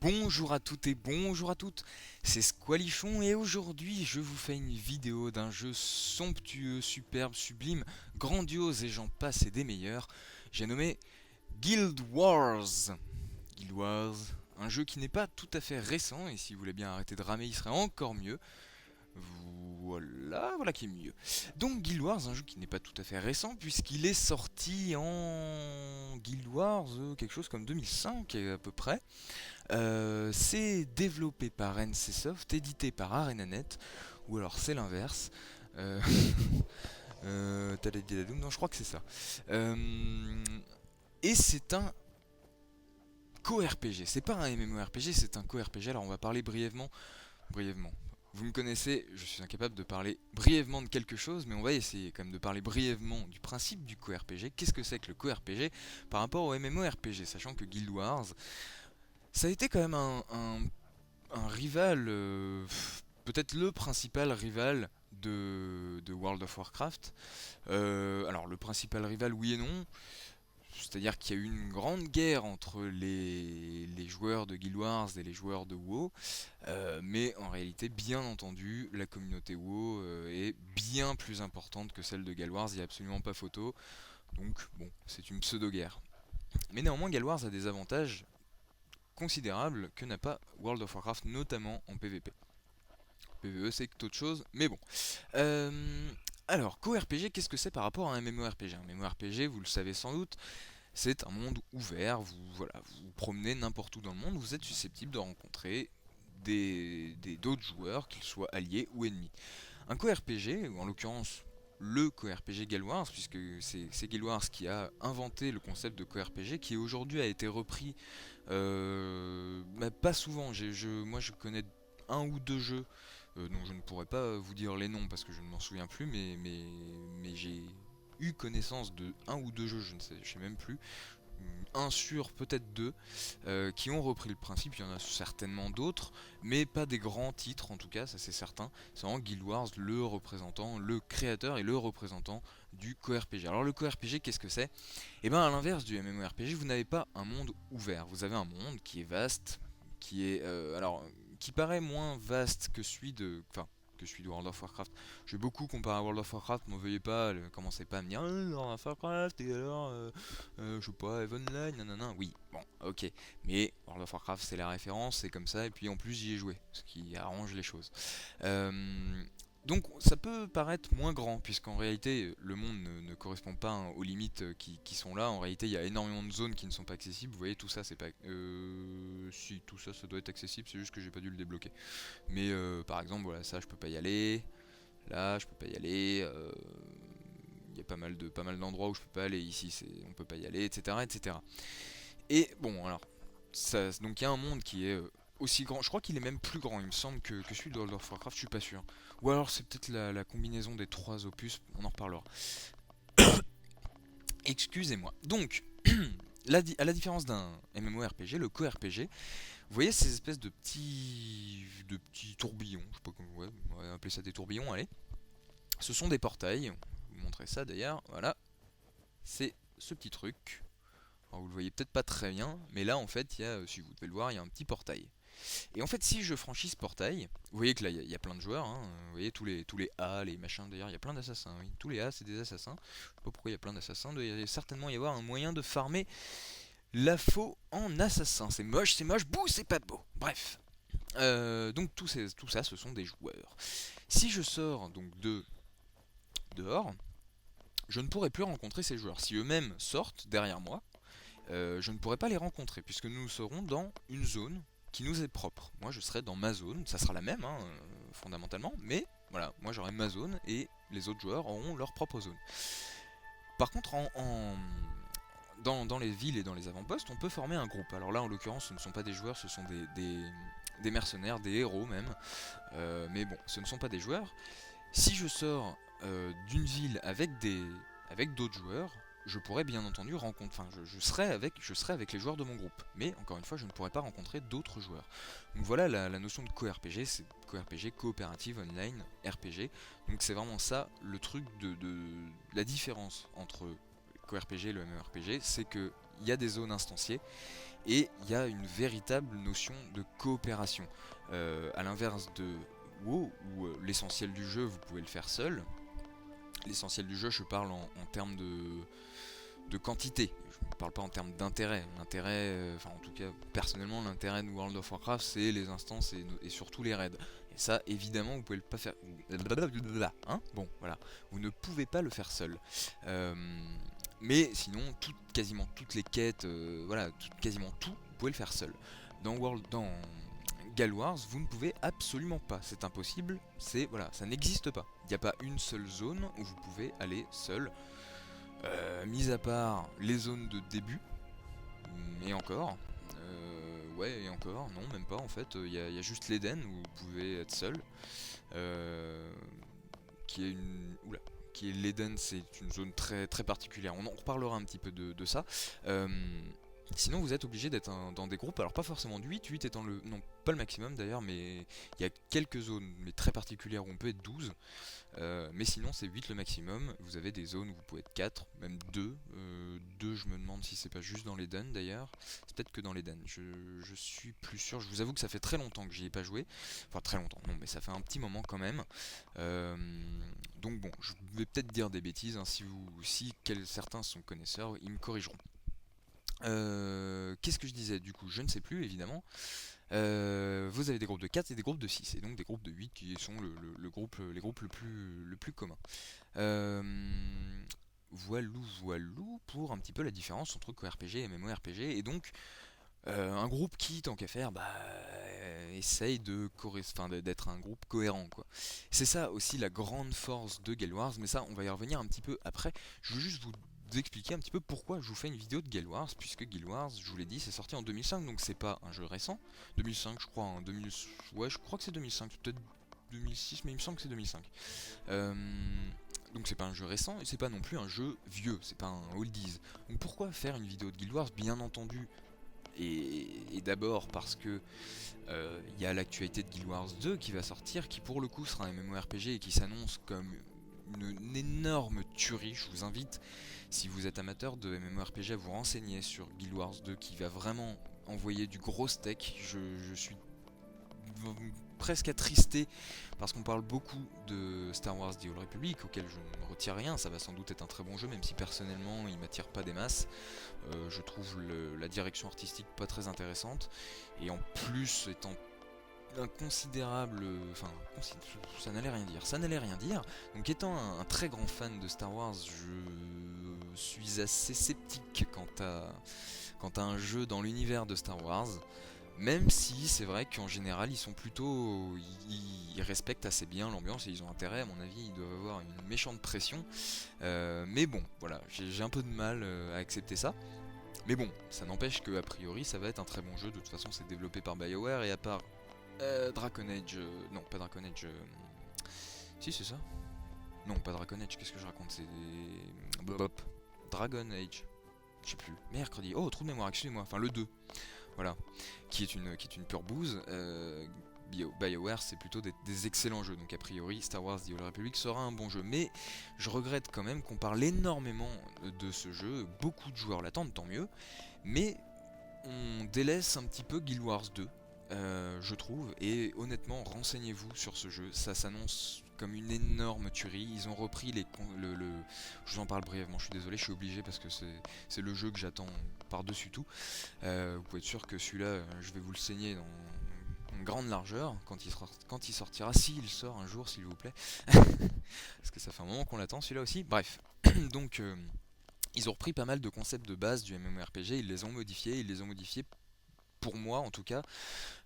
Bonjour à toutes et bonjour à toutes, c'est Squalichon et aujourd'hui je vous fais une vidéo d'un jeu somptueux, superbe, sublime, grandiose et j'en passe et des meilleurs. J'ai nommé Guild Wars. Guild Wars, un jeu qui n'est pas tout à fait récent et si vous voulez bien arrêter de ramer il serait encore mieux. Voilà qui est mieux. Donc Guild Wars, un jeu qui n'est pas tout à fait récent puisqu'il est sorti en Guild Wars quelque chose comme 2005 à peu près. C'est développé par NCSoft, édité par ArenaNet, ou alors c'est l'inverse. Euh, Tadadidadoum, non, je crois que c'est ça. Et c'est un co-RPG. C'est pas un MMORPG, c'est un co-RPG. Alors on va parler brièvement. Vous me connaissez, je suis incapable de parler brièvement de quelque chose, mais on va essayer quand même de parler brièvement du principe du co-RPG. Qu'est-ce que c'est que le co-RPG par rapport au MMORPG, sachant que Guild Wars, ça a été quand même un rival, peut-être le principal rival de World of Warcraft. Alors le principal rival, oui et non. C'est-à-dire qu'il y a eu une grande guerre entre les joueurs de Guild Wars et les joueurs de WoW. Mais en réalité, bien entendu, la communauté WoW est bien plus importante que celle de Guild Wars, il n'y a absolument pas photo. Donc bon, c'est une pseudo-guerre. Mais néanmoins, Guild Wars a des avantages considérables que n'a pas World of Warcraft, notamment en PvP. PvE c'est autre chose, mais bon. Euh, alors, co-RPG, qu'est-ce que c'est par rapport à un MMORPG? Un MMORPG, vous le savez sans doute, c'est un monde ouvert, vous promenez n'importe où dans le monde, vous êtes susceptible de rencontrer d'autres joueurs, qu'ils soient alliés ou ennemis. Un co-RPG, ou en l'occurrence le co-RPG Guild Wars, puisque c'est Guild Wars qui a inventé le concept de co-RPG, qui aujourd'hui a été repris, mais pas souvent. Moi je connais un ou deux jeux dont je ne pourrais pas vous dire les noms parce que je ne m'en souviens plus, mais j'ai eu connaissance de un ou deux jeux, je sais même plus, un sur peut-être deux, qui ont repris le principe. Il y en a certainement d'autres, mais pas des grands titres en tout cas, ça c'est certain. C'est vraiment Guild Wars le représentant, le créateur et le représentant du co-RPG. Alors le co-RPG, qu'est-ce que c'est? Et bien à l'inverse du MMORPG, vous n'avez pas un monde ouvert. Vous avez un monde qui est vaste, qui paraît moins vaste que celui de, enfin, que celui de World of Warcraft. Je vais beaucoup comparer à World of Warcraft, n'en veuillez pas, commencez pas à me dire World of Warcraft et alors, je sais pas, Eve Online, nanana. Oui, bon, ok, mais World of Warcraft c'est la référence, c'est comme ça, et puis en plus j'y ai joué, ce qui arrange les choses. Euh, donc ça peut paraître moins grand, puisqu'en réalité le monde ne correspond pas aux limites qui sont là. En réalité il y a énormément de zones qui ne sont pas accessibles. Vous voyez tout ça c'est pas... si tout ça ça doit être accessible, c'est juste que j'ai pas dû le débloquer. Mais par exemple voilà ça je peux pas y aller, là je peux pas y aller, il y a pas mal d'endroits où je peux pas aller, ici on peut pas y aller, etc. etc. Et bon alors, donc il y a un monde qui est aussi grand, je crois qu'il est même plus grand il me semble que celui de World of Warcraft, je suis pas sûr. Ou alors c'est peut-être la combinaison des trois opus, on en reparlera. Excusez-moi. Donc, à la différence d'un MMORPG, le co-RPG, vous voyez ces espèces de petits tourbillons, je sais pas comment, ouais, on va appeler ça des tourbillons, allez. Ce sont des portails, je vais vous montrer ça d'ailleurs, voilà, c'est ce petit truc. Alors vous le voyez peut-être pas très bien, mais là en fait, si vous devez le voir, il y a un petit portail. Et en fait, si je franchis ce portail, vous voyez que là il y a plein de joueurs, hein, vous voyez tous les A, les machins, d'ailleurs il y a plein d'assassins, oui. Tous les A c'est des assassins, je sais pas pourquoi il y a plein d'assassins, il doit certainement y avoir un moyen de farmer la faux en assassin. C'est moche, bouh, c'est pas beau. Bref. Donc tout ça, ce sont des joueurs. Si je sors donc dehors, je ne pourrai plus rencontrer ces joueurs. Si eux-mêmes sortent derrière moi, je ne pourrai pas les rencontrer, puisque nous serons dans une zone qui nous est propre. Moi, je serai dans ma zone, ça sera la même, hein, fondamentalement, mais voilà, moi j'aurai ma zone et les autres joueurs auront leur propre zone. Par contre, dans les villes et dans les avant-postes, on peut former un groupe. Alors là, en l'occurrence, ce ne sont pas des joueurs, ce sont des mercenaires, des héros même. Mais bon, ce ne sont pas des joueurs. Si je sors d'une ville avec d'autres joueurs, je pourrais bien entendu rencontrer, enfin, je serai avec les joueurs de mon groupe. Mais encore une fois, je ne pourrais pas rencontrer d'autres joueurs. Donc voilà la notion de co-RPG, c'est co-RPG, coopérative online RPG. Donc c'est vraiment ça le truc de la différence entre co-RPG et le MMORPG, c'est que il y a des zones instanciées et il y a une véritable notion de coopération. À l'inverse de WoW, où l'essentiel du jeu vous pouvez le faire seul. L'essentiel du jeu, je parle en termes de quantité. Je ne parle pas en termes d'intérêt. L'intérêt, enfin en tout cas personnellement, l'intérêt de World of Warcraft, c'est les instances et surtout les raids. Et ça, évidemment, vous pouvez pas faire. Hein, bon, voilà, vous ne pouvez pas le faire seul. Euh, mais sinon, quasiment toutes les quêtes, voilà, quasiment tout, vous pouvez le faire seul. Dans Gale Wars, vous ne pouvez absolument pas. C'est impossible. C'est voilà, ça n'existe pas. Il n'y a pas une seule zone où vous pouvez aller seul. Mis à part les zones de début, et encore, ouais, et encore, non, même pas en fait, il y a juste l'Eden où vous pouvez être seul, euh, qui est une. Oula, qui est l'Eden, c'est une zone très, très particulière, on en reparlera un petit peu de ça. Euh, Sinon, vous êtes obligé d'être dans des groupes, alors pas forcément de 8, 8 étant le. Non, pas le maximum d'ailleurs, mais il y a quelques zones, mais très particulières où on peut être 12. Mais sinon, c'est 8 le maximum. Vous avez des zones où vous pouvez être 4, même 2. 2, je me demande si c'est pas juste dans l'Eden d'ailleurs. C'est peut-être que dans l'Eden. Je suis plus sûr. Je vous avoue que ça fait très longtemps que j'y ai pas joué. Enfin, très longtemps, non, mais ça fait un petit moment quand même. Euh, donc, bon, je vais peut-être dire des bêtises. Hein, si certains sont connaisseurs, ils me corrigeront. Qu'est-ce que je disais du coup? Je ne sais plus évidemment. Vous avez des groupes de 4 et des groupes de 6 et donc des groupes de 8 qui sont les groupes le plus commun. Euh, voilou pour un petit peu la différence entre RPG et MMORPG et donc un groupe qui, tant qu'à faire, essaye d'être un groupe cohérent, quoi. C'est ça aussi la grande force de Guild Wars, mais ça, on va y revenir un petit peu après. Je veux juste vous expliquer un petit peu pourquoi je vous fais une vidéo de Guild Wars, puisque Guild Wars, je vous l'ai dit, c'est sorti en 2005, donc c'est pas un jeu récent. 2005, je crois, ouais, je crois que c'est 2005, c'est peut-être 2006, mais il me semble que c'est 2005. Euh, donc c'est pas un jeu récent et c'est pas non plus un jeu vieux, c'est pas un oldies. Donc pourquoi faire une vidéo de Guild Wars? Bien entendu, et d'abord parce que il y a l'actualité de Guild Wars 2 qui va sortir, qui pour le coup sera un MMORPG et qui s'annonce comme une énorme tuerie. Je vous invite, si vous êtes amateur de MMORPG, à vous renseigner sur Guild Wars 2 qui va vraiment envoyer du gros steak. Je suis presque attristé parce qu'on parle beaucoup de Star Wars The Old Republic, auquel je ne retire rien. Ça va sans doute être un très bon jeu, même si personnellement il m'attire pas des masses. Je trouve la direction artistique pas très intéressante, et en plus étant inconsidérable, enfin ça n'allait rien dire, donc étant un très grand fan de Star Wars, je suis assez sceptique quant à un jeu dans l'univers de Star Wars. Même si c'est vrai qu'en général ils sont plutôt. Ils respectent assez bien l'ambiance et ils ont intérêt, à mon avis, ils doivent avoir une méchante pression. Mais bon, voilà, j'ai un peu de mal à accepter ça. Mais bon, ça n'empêche que a priori ça va être un très bon jeu. De toute façon, c'est développé par BioWare et à part Dragon Age. Non, pas Dragon Age. Si, c'est ça. Non, pas Dragon Age, qu'est-ce que je raconte? C'est. Bop. Dragon Age. Je sais plus. Mercredi. Oh, trou de mémoire, excusez-moi. Enfin, le 2. Voilà, qui est une pure bouse. BioWare, c'est plutôt des excellents jeux, donc a priori Star Wars The Old Republic sera un bon jeu, mais je regrette quand même qu'on parle énormément de ce jeu, beaucoup de joueurs l'attendent, tant mieux, mais on délaisse un petit peu Guild Wars 2, je trouve, et honnêtement, renseignez-vous sur ce jeu, ça s'annonce comme une énorme tuerie. Ils ont repris je vous en parle brièvement, je suis désolé, je suis obligé parce que c'est le jeu que j'attends par-dessus tout. Vous pouvez être sûr que celui-là, je vais vous le saigner dans une grande largeur quand il sortira, s'il sort un jour, s'il vous plaît. Parce que ça fait un moment qu'on l'attend celui-là aussi. Bref, donc ils ont repris pas mal de concepts de base du MMORPG, ils les ont modifiés pour moi en tout cas,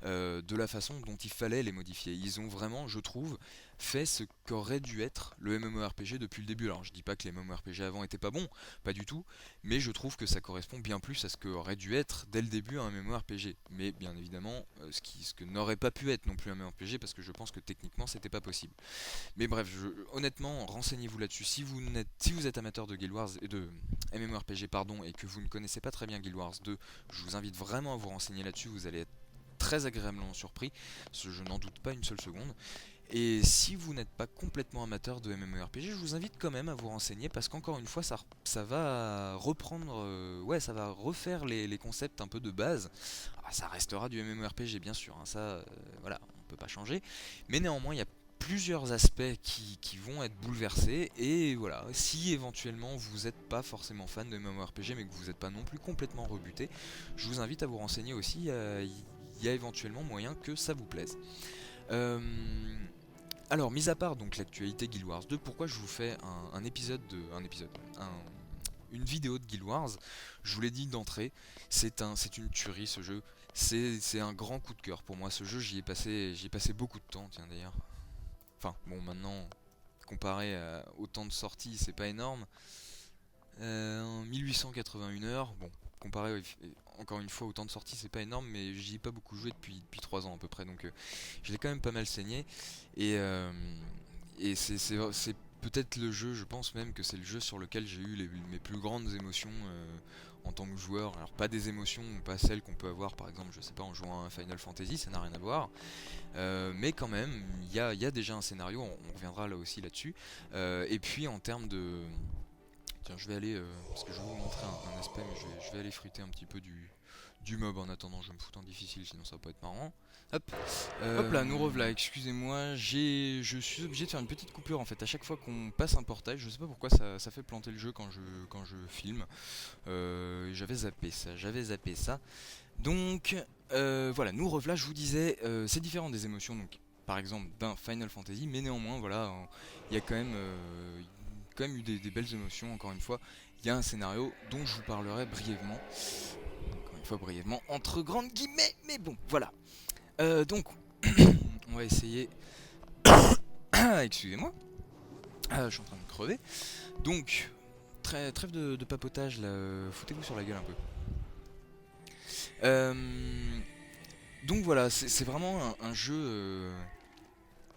de la façon dont il fallait les modifier. Ils ont vraiment, je trouve, fait ce qu'aurait dû être le MMORPG depuis le début. Alors je dis pas que les MMORPG avant étaient pas bons, pas du tout, mais je trouve que ça correspond bien plus à ce qu'aurait dû être dès le début un MMORPG. Mais bien évidemment, ce que n'aurait pas pu être non plus un MMORPG, parce que je pense que techniquement c'était pas possible. Mais bref, honnêtement, renseignez-vous là-dessus. Si vous êtes amateur de Guild Wars et de MMORPG pardon, et que vous ne connaissez pas très bien Guild Wars 2, je vous invite vraiment à vous renseigner là-dessus. Vous allez être très agréablement surpris, je n'en doute pas une seule seconde. Et si vous n'êtes pas complètement amateur de MMORPG, je vous invite quand même à vous renseigner parce qu'encore une fois, ça va reprendre, ouais, ça va refaire les concepts un peu de base. Alors, ça restera du MMORPG bien sûr, hein, ça, voilà, on peut pas changer. Mais néanmoins, il y a plusieurs aspects qui vont être bouleversés. Et voilà, si éventuellement vous n'êtes pas forcément fan de MMORPG, mais que vous n'êtes pas non plus complètement rebuté, je vous invite à vous renseigner aussi. Il y a éventuellement moyen que ça vous plaise. Euh, alors, mis à part donc l'actualité Guild Wars 2, pourquoi je vous fais une vidéo de Guild Wars? Je vous l'ai dit d'entrée, c'est une tuerie ce jeu. C'est un grand coup de cœur pour moi. Ce jeu, j'y ai passé beaucoup de temps, tiens d'ailleurs. Enfin, bon, maintenant, comparé au temps de sortie, c'est pas énorme. 1881 heures, bon, comparé encore une fois au temps de sortie, c'est pas énorme, mais j'y ai pas beaucoup joué depuis 3 ans à peu près, donc je l'ai quand même pas mal saigné. Et, euh, et c'est peut-être le jeu, je pense même que c'est le jeu sur lequel j'ai eu mes plus grandes émotions en tant que joueur. Alors, pas des émotions, pas celles qu'on peut avoir par exemple, je sais pas, en jouant à un Final Fantasy, ça n'a rien à voir. Mais quand même, il y a déjà un scénario, on reviendra là aussi là-dessus. Et puis en termes de. Tiens, je vais aller, parce que je vais vous montrer un aspect, mais je vais aller friter un petit peu du mob en attendant. Je vais me foutre en difficile, sinon ça va pas être marrant. Hop, hop là, nous revoilà, excusez-moi, je suis obligé de faire une petite coupure en fait. À chaque fois qu'on passe un portail, je sais pas pourquoi ça fait planter le jeu quand je filme. J'avais zappé ça. Donc, voilà, nous revoilà, je vous disais, c'est différent des émotions, donc par exemple d'un Final Fantasy, mais néanmoins, voilà, il y a quand même eu des belles émotions, encore une fois. Il y a un scénario dont je vous parlerai brièvement, encore une fois brièvement, entre grandes guillemets, mais bon, voilà. Donc, on va essayer. Excusez-moi, je suis en train de crever. Donc, trêve de papotage là, foutez-vous sur la gueule un peu. Donc voilà, c'est vraiment un jeu.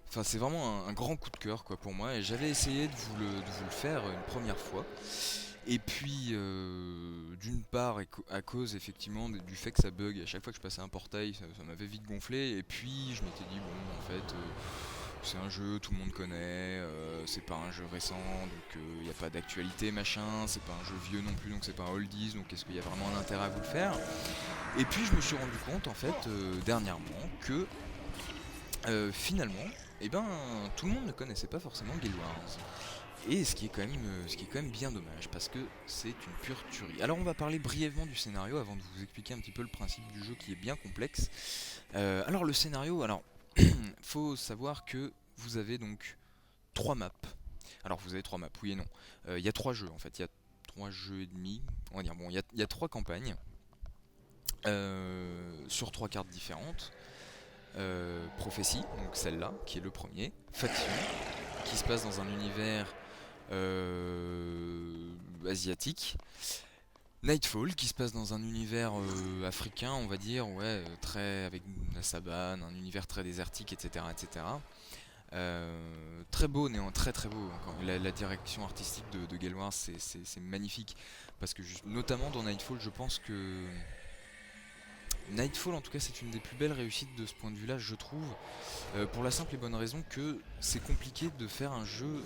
Enfin, c'est vraiment un grand coup de cœur quoi pour moi. Et j'avais essayé de vous le faire une première fois. Et puis, d'une part, à cause effectivement du fait que ça bug, à chaque fois que je passais un portail, ça m'avait vite gonflé. Et puis, je m'étais dit, bon, en fait, c'est un jeu, tout le monde connaît, c'est pas un jeu récent, donc il n'y a pas d'actualité, machin, c'est pas un jeu vieux non plus, donc c'est pas un oldies, donc est-ce qu'il y a vraiment un intérêt à vous le faire? Et puis, je me suis rendu compte, en fait, dernièrement, que finalement, eh ben, tout le monde ne connaissait pas forcément Guild Wars. Et ce qui est quand même bien dommage, parce que c'est une pure tuerie. Alors on va parler brièvement du scénario avant de vous expliquer un petit peu le principe du jeu qui est bien complexe. Alors le scénario, alors faut savoir que vous avez donc 3 maps. Alors vous avez 3 maps, oui et non. Il y a 3 jeux en fait, il y a 3 jeux et demi, on va dire, bon, il y a 3 campagnes sur 3 cartes différentes. Prophétie, donc celle-là, qui est le premier. Faction, qui se passe dans un univers asiatique. Nightfall, qui se passe dans un univers africain, on va dire, ouais, très avec la savane, un univers très désertique, etc., etc. Très beau, néanmoins, très très beau. Encore. La direction artistique de Guild Wars, c'est magnifique, parce que notamment dans Nightfall, je pense que Nightfall, en tout cas, c'est une des plus belles réussites de ce point de vue-là, je trouve, pour la simple et bonne raison que c'est compliqué de faire un jeu,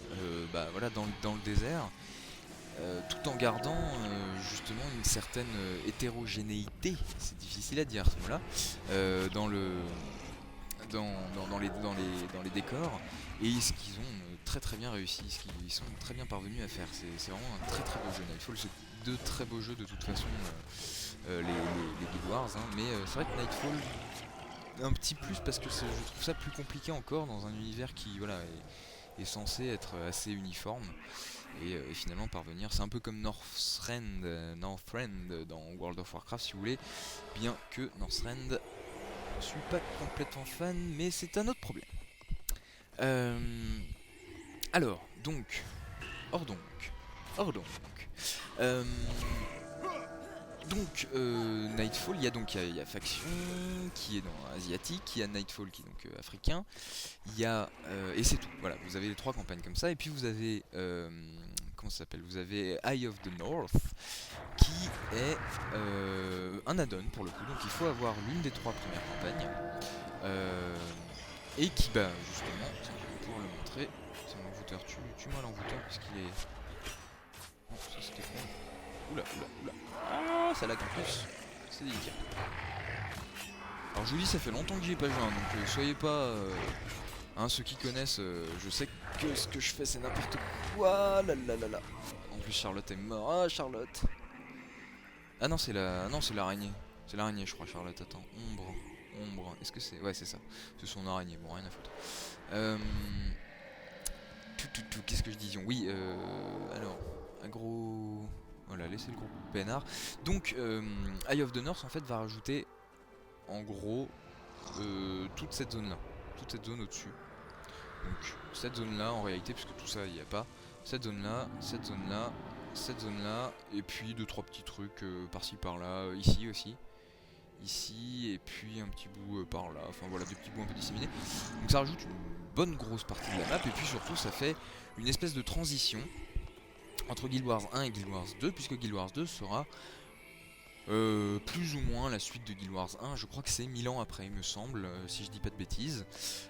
bah, voilà, dans le désert, tout en gardant justement une certaine hétérogénéité, c'est difficile à dire ce mot-là, dans dans les décors, et ce qu'ils ont très très bien réussi, ce qu'ils sont très bien parvenus à faire. C'est vraiment un très très beau jeu. Nightfall, c'est deux très beaux jeux de toute façon, les Guild Wars, hein, mais c'est vrai que Nightfall, un petit plus parce que je trouve ça plus compliqué encore dans un univers qui voilà, est censé être assez uniforme et finalement parvenir. C'est un peu comme Northrend dans World of Warcraft si vous voulez, bien que Northrend, je suis pas complètement fan, mais c'est un autre problème. Euh, alors, donc, or donc, or donc. Euh, Nightfall, il y a Faction qui est dans asiatique, il y a Nightfall qui est donc africain, il y a et c'est tout. Voilà, vous avez les 3 campagnes comme ça, et puis vous avez comment ça s'appelle? Vous avez Eye of the North qui est un add-on pour le coup, donc il faut avoir l'une des 3 premières campagnes. Euh, Et qui, bah, justement, tiens, je vais pouvoir le montrer. C'est l'envoûteur, tue-moi l'envoûteur, parce qu'il est... Oh, ça c'était con. Oula, oula, oula. Ah, ça lag en plus. C'est délicat. Alors je vous dis, ça fait longtemps que j'y ai pas joué, hein, donc soyez pas... hein, ceux qui connaissent, je sais que ce que je fais c'est n'importe quoi. Là, là, là, là. En plus Charlotte est morte. Ah, Charlotte. Ah non, c'est la... Non, c'est l'araignée. C'est l'araignée, je crois, Charlotte. Attends, ombre. Ombre. Est-ce que c'est... Ouais, c'est ça. C'est son araignée. Bon, rien à foutre. Qu'est-ce que je disais? Oui, alors... Agro... Voilà, laissez le groupe peinard. Donc, Eye of the North, en fait, va rajouter, en gros, toute cette zone-là. Toute cette zone au-dessus. Donc, cette zone-là, en réalité, puisque tout ça, il n'y a pas. Cette zone-là, cette zone-là, cette zone-là, et puis 2-3 petits trucs par-ci par-là, ici aussi. Ici, et puis un petit bout par là, enfin voilà, des petits bouts un peu disséminés. Donc ça rajoute une bonne grosse partie de la map, et puis surtout ça fait une espèce de transition entre Guild Wars 1 et Guild Wars 2, puisque Guild Wars 2 sera plus ou moins la suite de Guild Wars 1, je crois que c'est 1000 ans après, il me semble, si je dis pas de bêtises.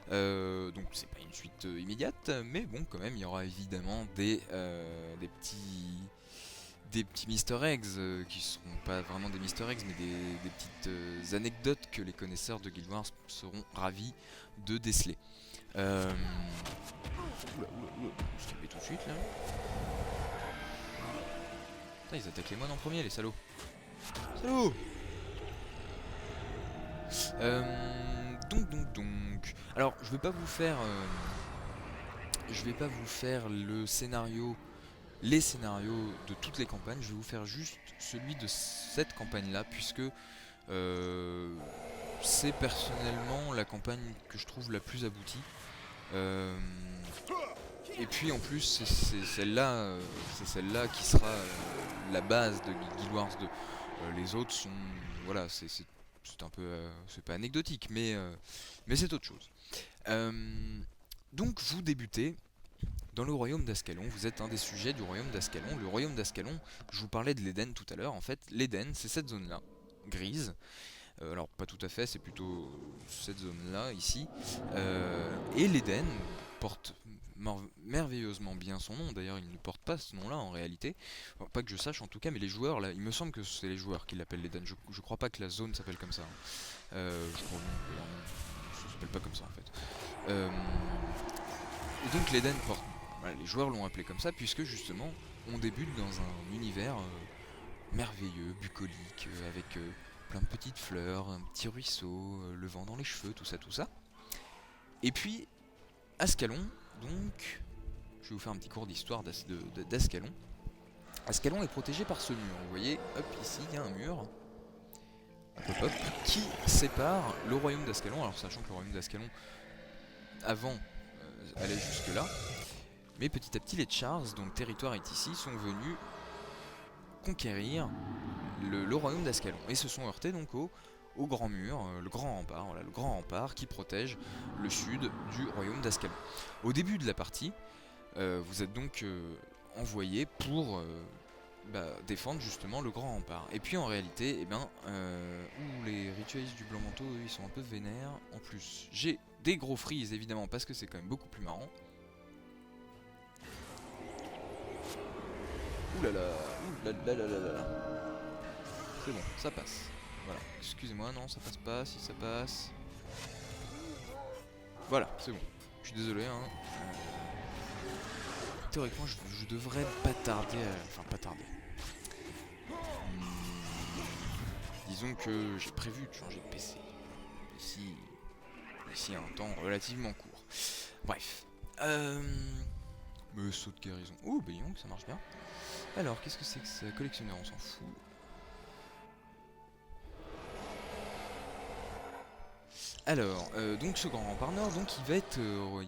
Donc c'est pas une suite immédiate, mais bon, quand même, il y aura évidemment des petits Easter eggs, qui seront pas vraiment des Easter eggs, mais des petites anecdotes que les connaisseurs de Guild Wars seront ravis de déceler. Oula, oula, oula, on se calme tout de suite là. Putain, ils attaquent les moines en premier, les salauds. Salaud. Donc. Alors, je vais pas vous faire les scénarios de toutes les campagnes, je vais vous faire juste celui de cette campagne-là, puisque c'est personnellement la campagne que je trouve la plus aboutie. Et puis en plus, c'est celle-là qui sera la base de Guild Wars 2. Les autres sont, voilà, c'est un peu, c'est pas anecdotique, mais c'est autre chose. Donc vous débutez dans le royaume d'Ascalon, vous êtes un des sujets du royaume d'Ascalon. Le royaume d'Ascalon, je vous parlais de l'Éden tout à l'heure, en fait, l'Éden, c'est cette zone-là, grise. Alors pas tout à fait, c'est plutôt cette zone-là, ici. Et l'Éden porte merveilleusement bien son nom, d'ailleurs il ne porte pas ce nom-là en réalité. Enfin, pas que je sache en tout cas, mais les joueurs, là, il me semble que c'est les joueurs qui l'appellent l'Éden. Je crois pas que la zone s'appelle comme ça. Je crois non, ça s'appelle pas comme ça en fait. Et donc l'Éden porte... Voilà, les joueurs l'ont appelé comme ça, puisque justement, on débute dans un univers merveilleux, bucolique, avec plein de petites fleurs, un petit ruisseau, le vent dans les cheveux, tout ça, tout ça. Et puis, Ascalon, donc, je vais vous faire un petit cours d'histoire d'Ascalon. Ascalon est protégé par ce mur, vous voyez, hop, ici, il y a un mur, hop, hop, qui sépare le royaume d'Ascalon, alors sachant que le royaume d'Ascalon, avant, allait jusque là, mais petit à petit, les Chars, dont le territoire est ici, sont venus conquérir le royaume d'Ascalon, et se sont heurtés donc au grand mur, le grand rempart, voilà, le grand rempart qui protège le sud du royaume d'Ascalon. Au début de la partie, vous êtes donc envoyé pour défendre justement le grand rempart. Et puis en réalité, les ritualistes du blanc manteau, eux, ils sont un peu vénères. En plus, j'ai des gros freeze évidemment parce que c'est quand même beaucoup plus marrant. Oulala, oulala. C'est bon, ça passe. Voilà, excusez-moi, non, ça passe pas, si ça passe. Voilà, c'est bon. Je suis désolé, hein. Théoriquement, je devrais pas tarder à... Enfin, pas tarder. Disons que j'ai prévu de changer de PC. Ici un temps relativement court. Bref. Me saut de guérison. Oh, bah donc ça marche bien. Alors, qu'est-ce que c'est que ça? Collectionneur, on s'en fout. Alors, donc ce grand rempart nord, donc il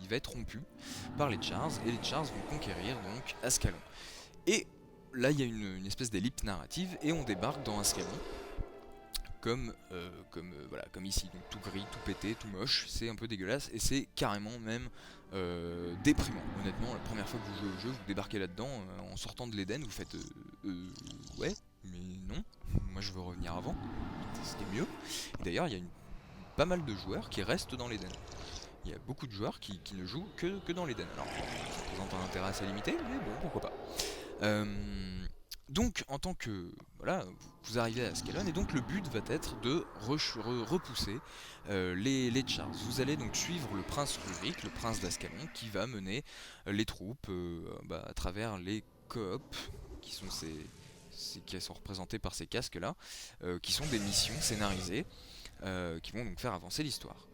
va être rompu par les Chars, et les Chars vont conquérir donc Ascalon. Et là, il y a une espèce d'ellipse narrative, et on débarque dans Ascalon, comme ici, donc tout gris, tout pété, tout moche, c'est un peu dégueulasse, et c'est carrément même déprimant. Honnêtement, la première fois que vous jouez au jeu, vous débarquez là-dedans, en sortant de l'Éden, vous faites ouais, mais non, moi je veux revenir avant, c'était mieux. D'ailleurs, il y a pas mal de joueurs qui restent dans l'Éden. il y a beaucoup de joueurs qui ne jouent que dans l'Eden. Alors ça présente un intérêt assez limité, mais bon, pourquoi pas. Donc en tant que voilà, vous arrivez à Ascalon et donc le but va être de repousser les Chars. Vous allez donc suivre le prince Rurik, le prince d'Ascalon, qui va mener les troupes à travers les coops, qui sont qui sont représentés par ces casques là, qui sont des missions scénarisées qui vont donc faire avancer l'histoire.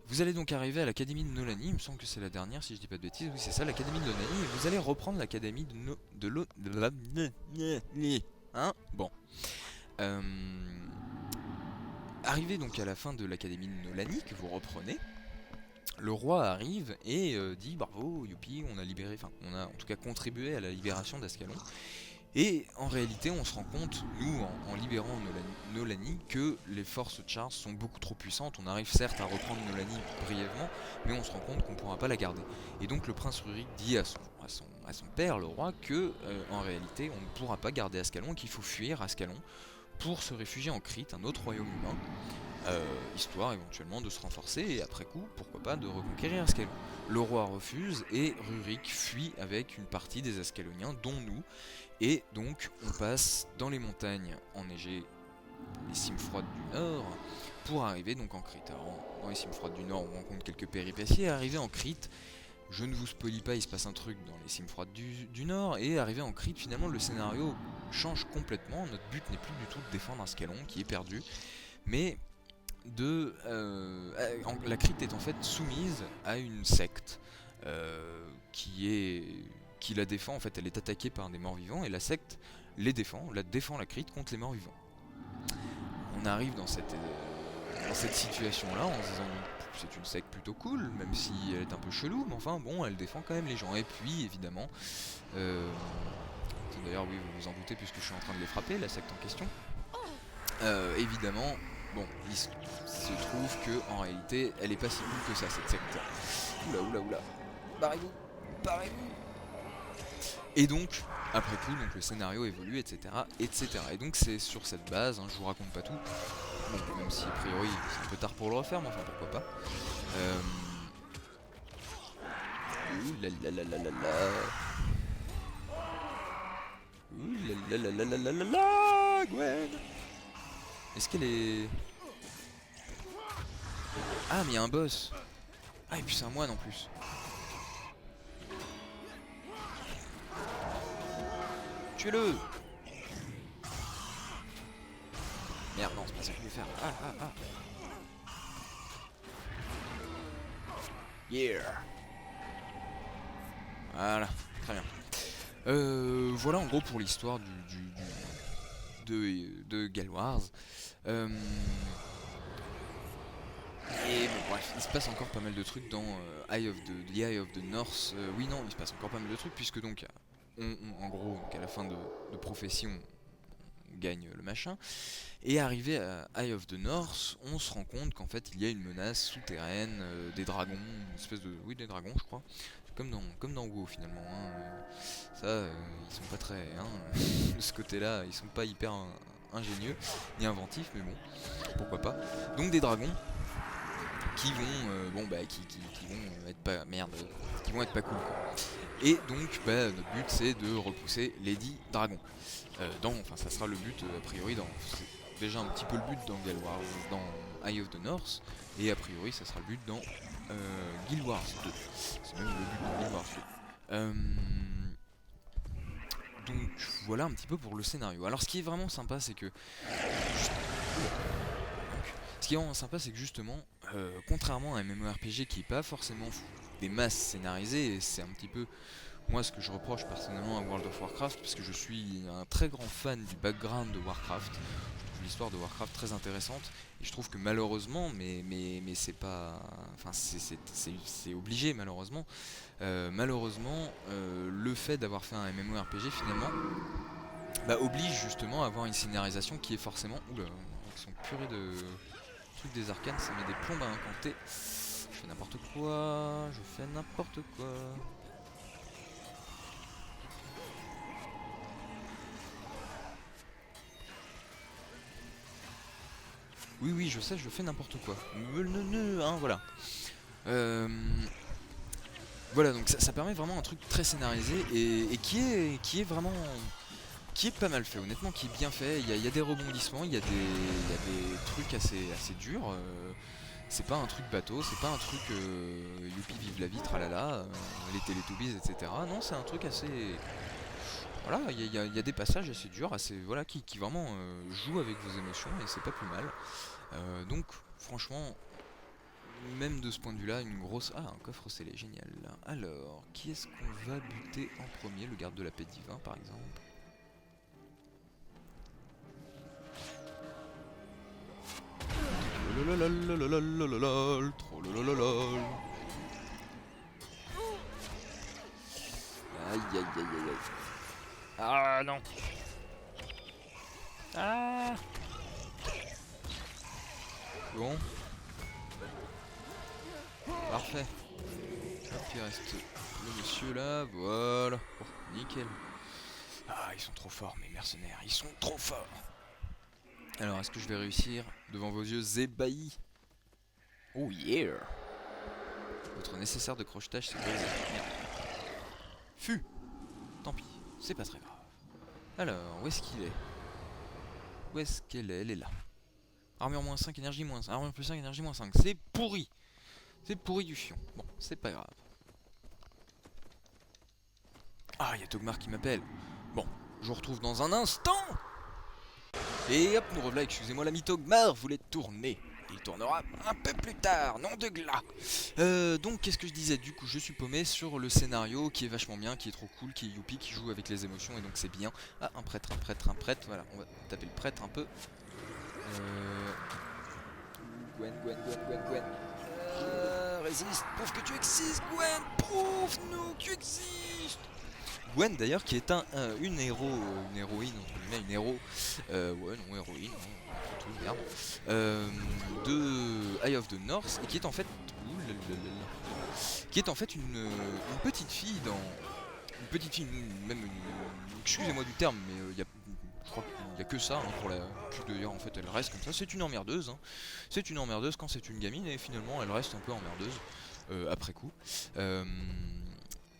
Vous allez donc arriver à l'académie de Nolani, il me semble que c'est la dernière si je dis pas de bêtises, oui c'est ça, l'académie de Nolani, et vous allez reprendre l'académie Hein. Bon. Euh, Arrivé donc à la fin de l'académie de Nolani, que vous reprenez, le roi arrive et dit bravo, youpi, on a libéré, enfin on a en tout cas contribué à la libération d'Ascalon. Et en réalité, on se rend compte, nous, en libérant Nolani, que les forces Chars sont beaucoup trop puissantes. On arrive certes à reprendre Nolani brièvement, mais on se rend compte qu'on ne pourra pas la garder. Et donc le prince Rurik dit à son père, le roi, que en réalité, on ne pourra pas garder Ascalon et qu'il faut fuir Ascalon pour se réfugier en Crite, un autre royaume humain, histoire éventuellement de se renforcer et après coup, pourquoi pas, de reconquérir Ascalon. Le roi refuse et Rurik fuit avec une partie des Ascaloniens, dont nous, et donc on passe dans les montagnes enneigées, les cimes froides du nord, pour arriver donc en Crite. Alors dans les cimes froides du nord, on rencontre quelques péripéties, et arrivé en Crite, je ne vous spoilie pas, il se passe un truc dans les cimes froides du nord, et arrivé en Crite, finalement le scénario change complètement. Notre but n'est plus du tout de défendre Ascalon, qui est perdu, mais la Crite est en fait soumise à une secte qui la défend. En fait, elle est attaquée par des morts-vivants et la secte défend la Crite contre les morts-vivants. On arrive dans cette situation-là en se disant c'est une secte plutôt cool, même si elle est un peu chelou, mais enfin bon, elle défend quand même les gens. Et puis évidemment, d'ailleurs oui, vous vous en doutez puisque je suis en train de les frapper, la secte en question. Évidemment, bon, il se trouve que en réalité, elle est pas si cool que ça, cette secte. Oula. Barrez-vous. Et donc, après coup, donc le scénario évolue, etc., etc. Et donc c'est sur cette base, je vous raconte pas tout. Bon, même si a priori c'est un peu tard pour le refaire, mais enfin pourquoi pas. Gwen. Est-ce qu'elle est... Ah, mais il y a un boss. Ah, et puis c'est un moine en plus. Tuez-le. Merde, non, c'est pas ça que je voulais faire. Ah. Yeah. Voilà, très bien. Voilà en gros pour l'histoire de Galwars. Et bon, bref, il se passe encore pas mal de trucs dans The Eye of the North. Oui, non, il se passe encore pas mal de trucs, puisque donc, en gros, donc à la fin de prophétie, on gagne le machin. Et arrivé à Eye of the North, on se rend compte qu'en fait, il y a une menace souterraine, des dragons, une espèce de... Oui, des dragons, je crois. Comme dans WoW, finalement. Ça, ils sont pas très... de ce côté-là, ils sont pas hyper ingénieux, ni inventifs, mais bon, pourquoi pas. Donc des dragons qui vont être pas qui vont être pas cool quoi. Et donc notre but c'est de repousser Lady Dragon. Enfin ça sera le but a priori c'est déjà un petit peu le but dans dans Eye of the North, et a priori ça sera le but dans Guild Wars 2. C'est même le but dans Guild Wars 2. Donc voilà un petit peu pour le scénario. Alors ce qui est vraiment sympa c'est que justement, contrairement à un MMORPG qui est pas forcément des masses scénarisées, et c'est un petit peu moi ce que je reproche personnellement à World of Warcraft, parce que je suis un très grand fan du background de Warcraft. Je trouve l'histoire de Warcraft très intéressante, et je trouve que malheureusement, mais c'est pas, enfin c'est obligé malheureusement. Le fait d'avoir fait un MMORPG finalement oblige justement à avoir une scénarisation qui est forcément... Oula, ils sont purés de... trucs des arcanes, ça met des plombes à incanter. Je fais n'importe quoi, Oui, je sais, je fais n'importe quoi. Voilà. Euh, voilà, donc ça permet vraiment un truc très scénarisé et qui est vraiment qui est pas mal fait, honnêtement, qui est bien fait. Il y a des rebondissements, il y a des trucs assez durs. C'est pas un truc bateau, c'est pas un truc youpi vive la vie, tralala, les Teletubbies, etc. Non, c'est un truc assez. Voilà, il y a des passages assez durs, assez, voilà, qui vraiment jouent avec vos émotions et c'est pas plus mal. Donc, franchement, même de ce point de vue-là, une grosse. Ah, un coffre scellé, génial. Alors, qui est-ce qu'on va buter en premier? Le garde de la paix divin, par exemple. Trololololololololol, trololololol. Aïe aïe aïe aïe aïe. Ah non. Ah. Bon, parfait. Hop, il reste le monsieur là, voilà. Oh, nickel. Ah, ils sont trop forts, mes mercenaires, ils sont trop forts. Alors, est-ce que je vais réussir devant vos yeux ébahis? Oh yeah. Votre nécessaire de crochetage, c'est brisé. Merde. Fu. Tant pis, c'est pas très grave. Alors, où est-ce qu'il est? Où est-ce qu'elle est? Elle est là. Armure moins 5, énergie moins 5. Armure plus 5, énergie moins 5. C'est pourri. C'est pourri du fion. Bon, c'est pas grave. Ah, il y a Togmar qui m'appelle. Bon, je vous retrouve dans un instant. Et hop, nous revoilà, excusez-moi l'ami Togmar, voulait tourner. Il tournera un peu plus tard, nom de glas. Donc, qu'est-ce que je disais? Du coup, je suis paumé sur le scénario qui est vachement bien, qui est trop cool, qui est youpi, qui joue avec les émotions, et donc c'est bien. Ah, un prêtre, un prêtre, un prêtre. Voilà, on va taper le prêtre un peu. Gwen, Gwen, Gwen, Gwen, Gwen. Résiste, prouve que tu existes, Gwen. Prouve-nous que tu existes. Gwen d'ailleurs qui est une héroïne entre guillemets, une héros, ouais non héroïne, hein, entre tout merde, de Eye of the North et qui est en fait, qui est en fait une petite fille dans, une petite fille, même excusez-moi du terme, mais je crois qu'il n'y a que ça hein, pour la, que d'ailleurs en fait elle reste comme ça, c'est une emmerdeuse, hein. C'est une emmerdeuse quand c'est une gamine et finalement elle reste un peu emmerdeuse après coup.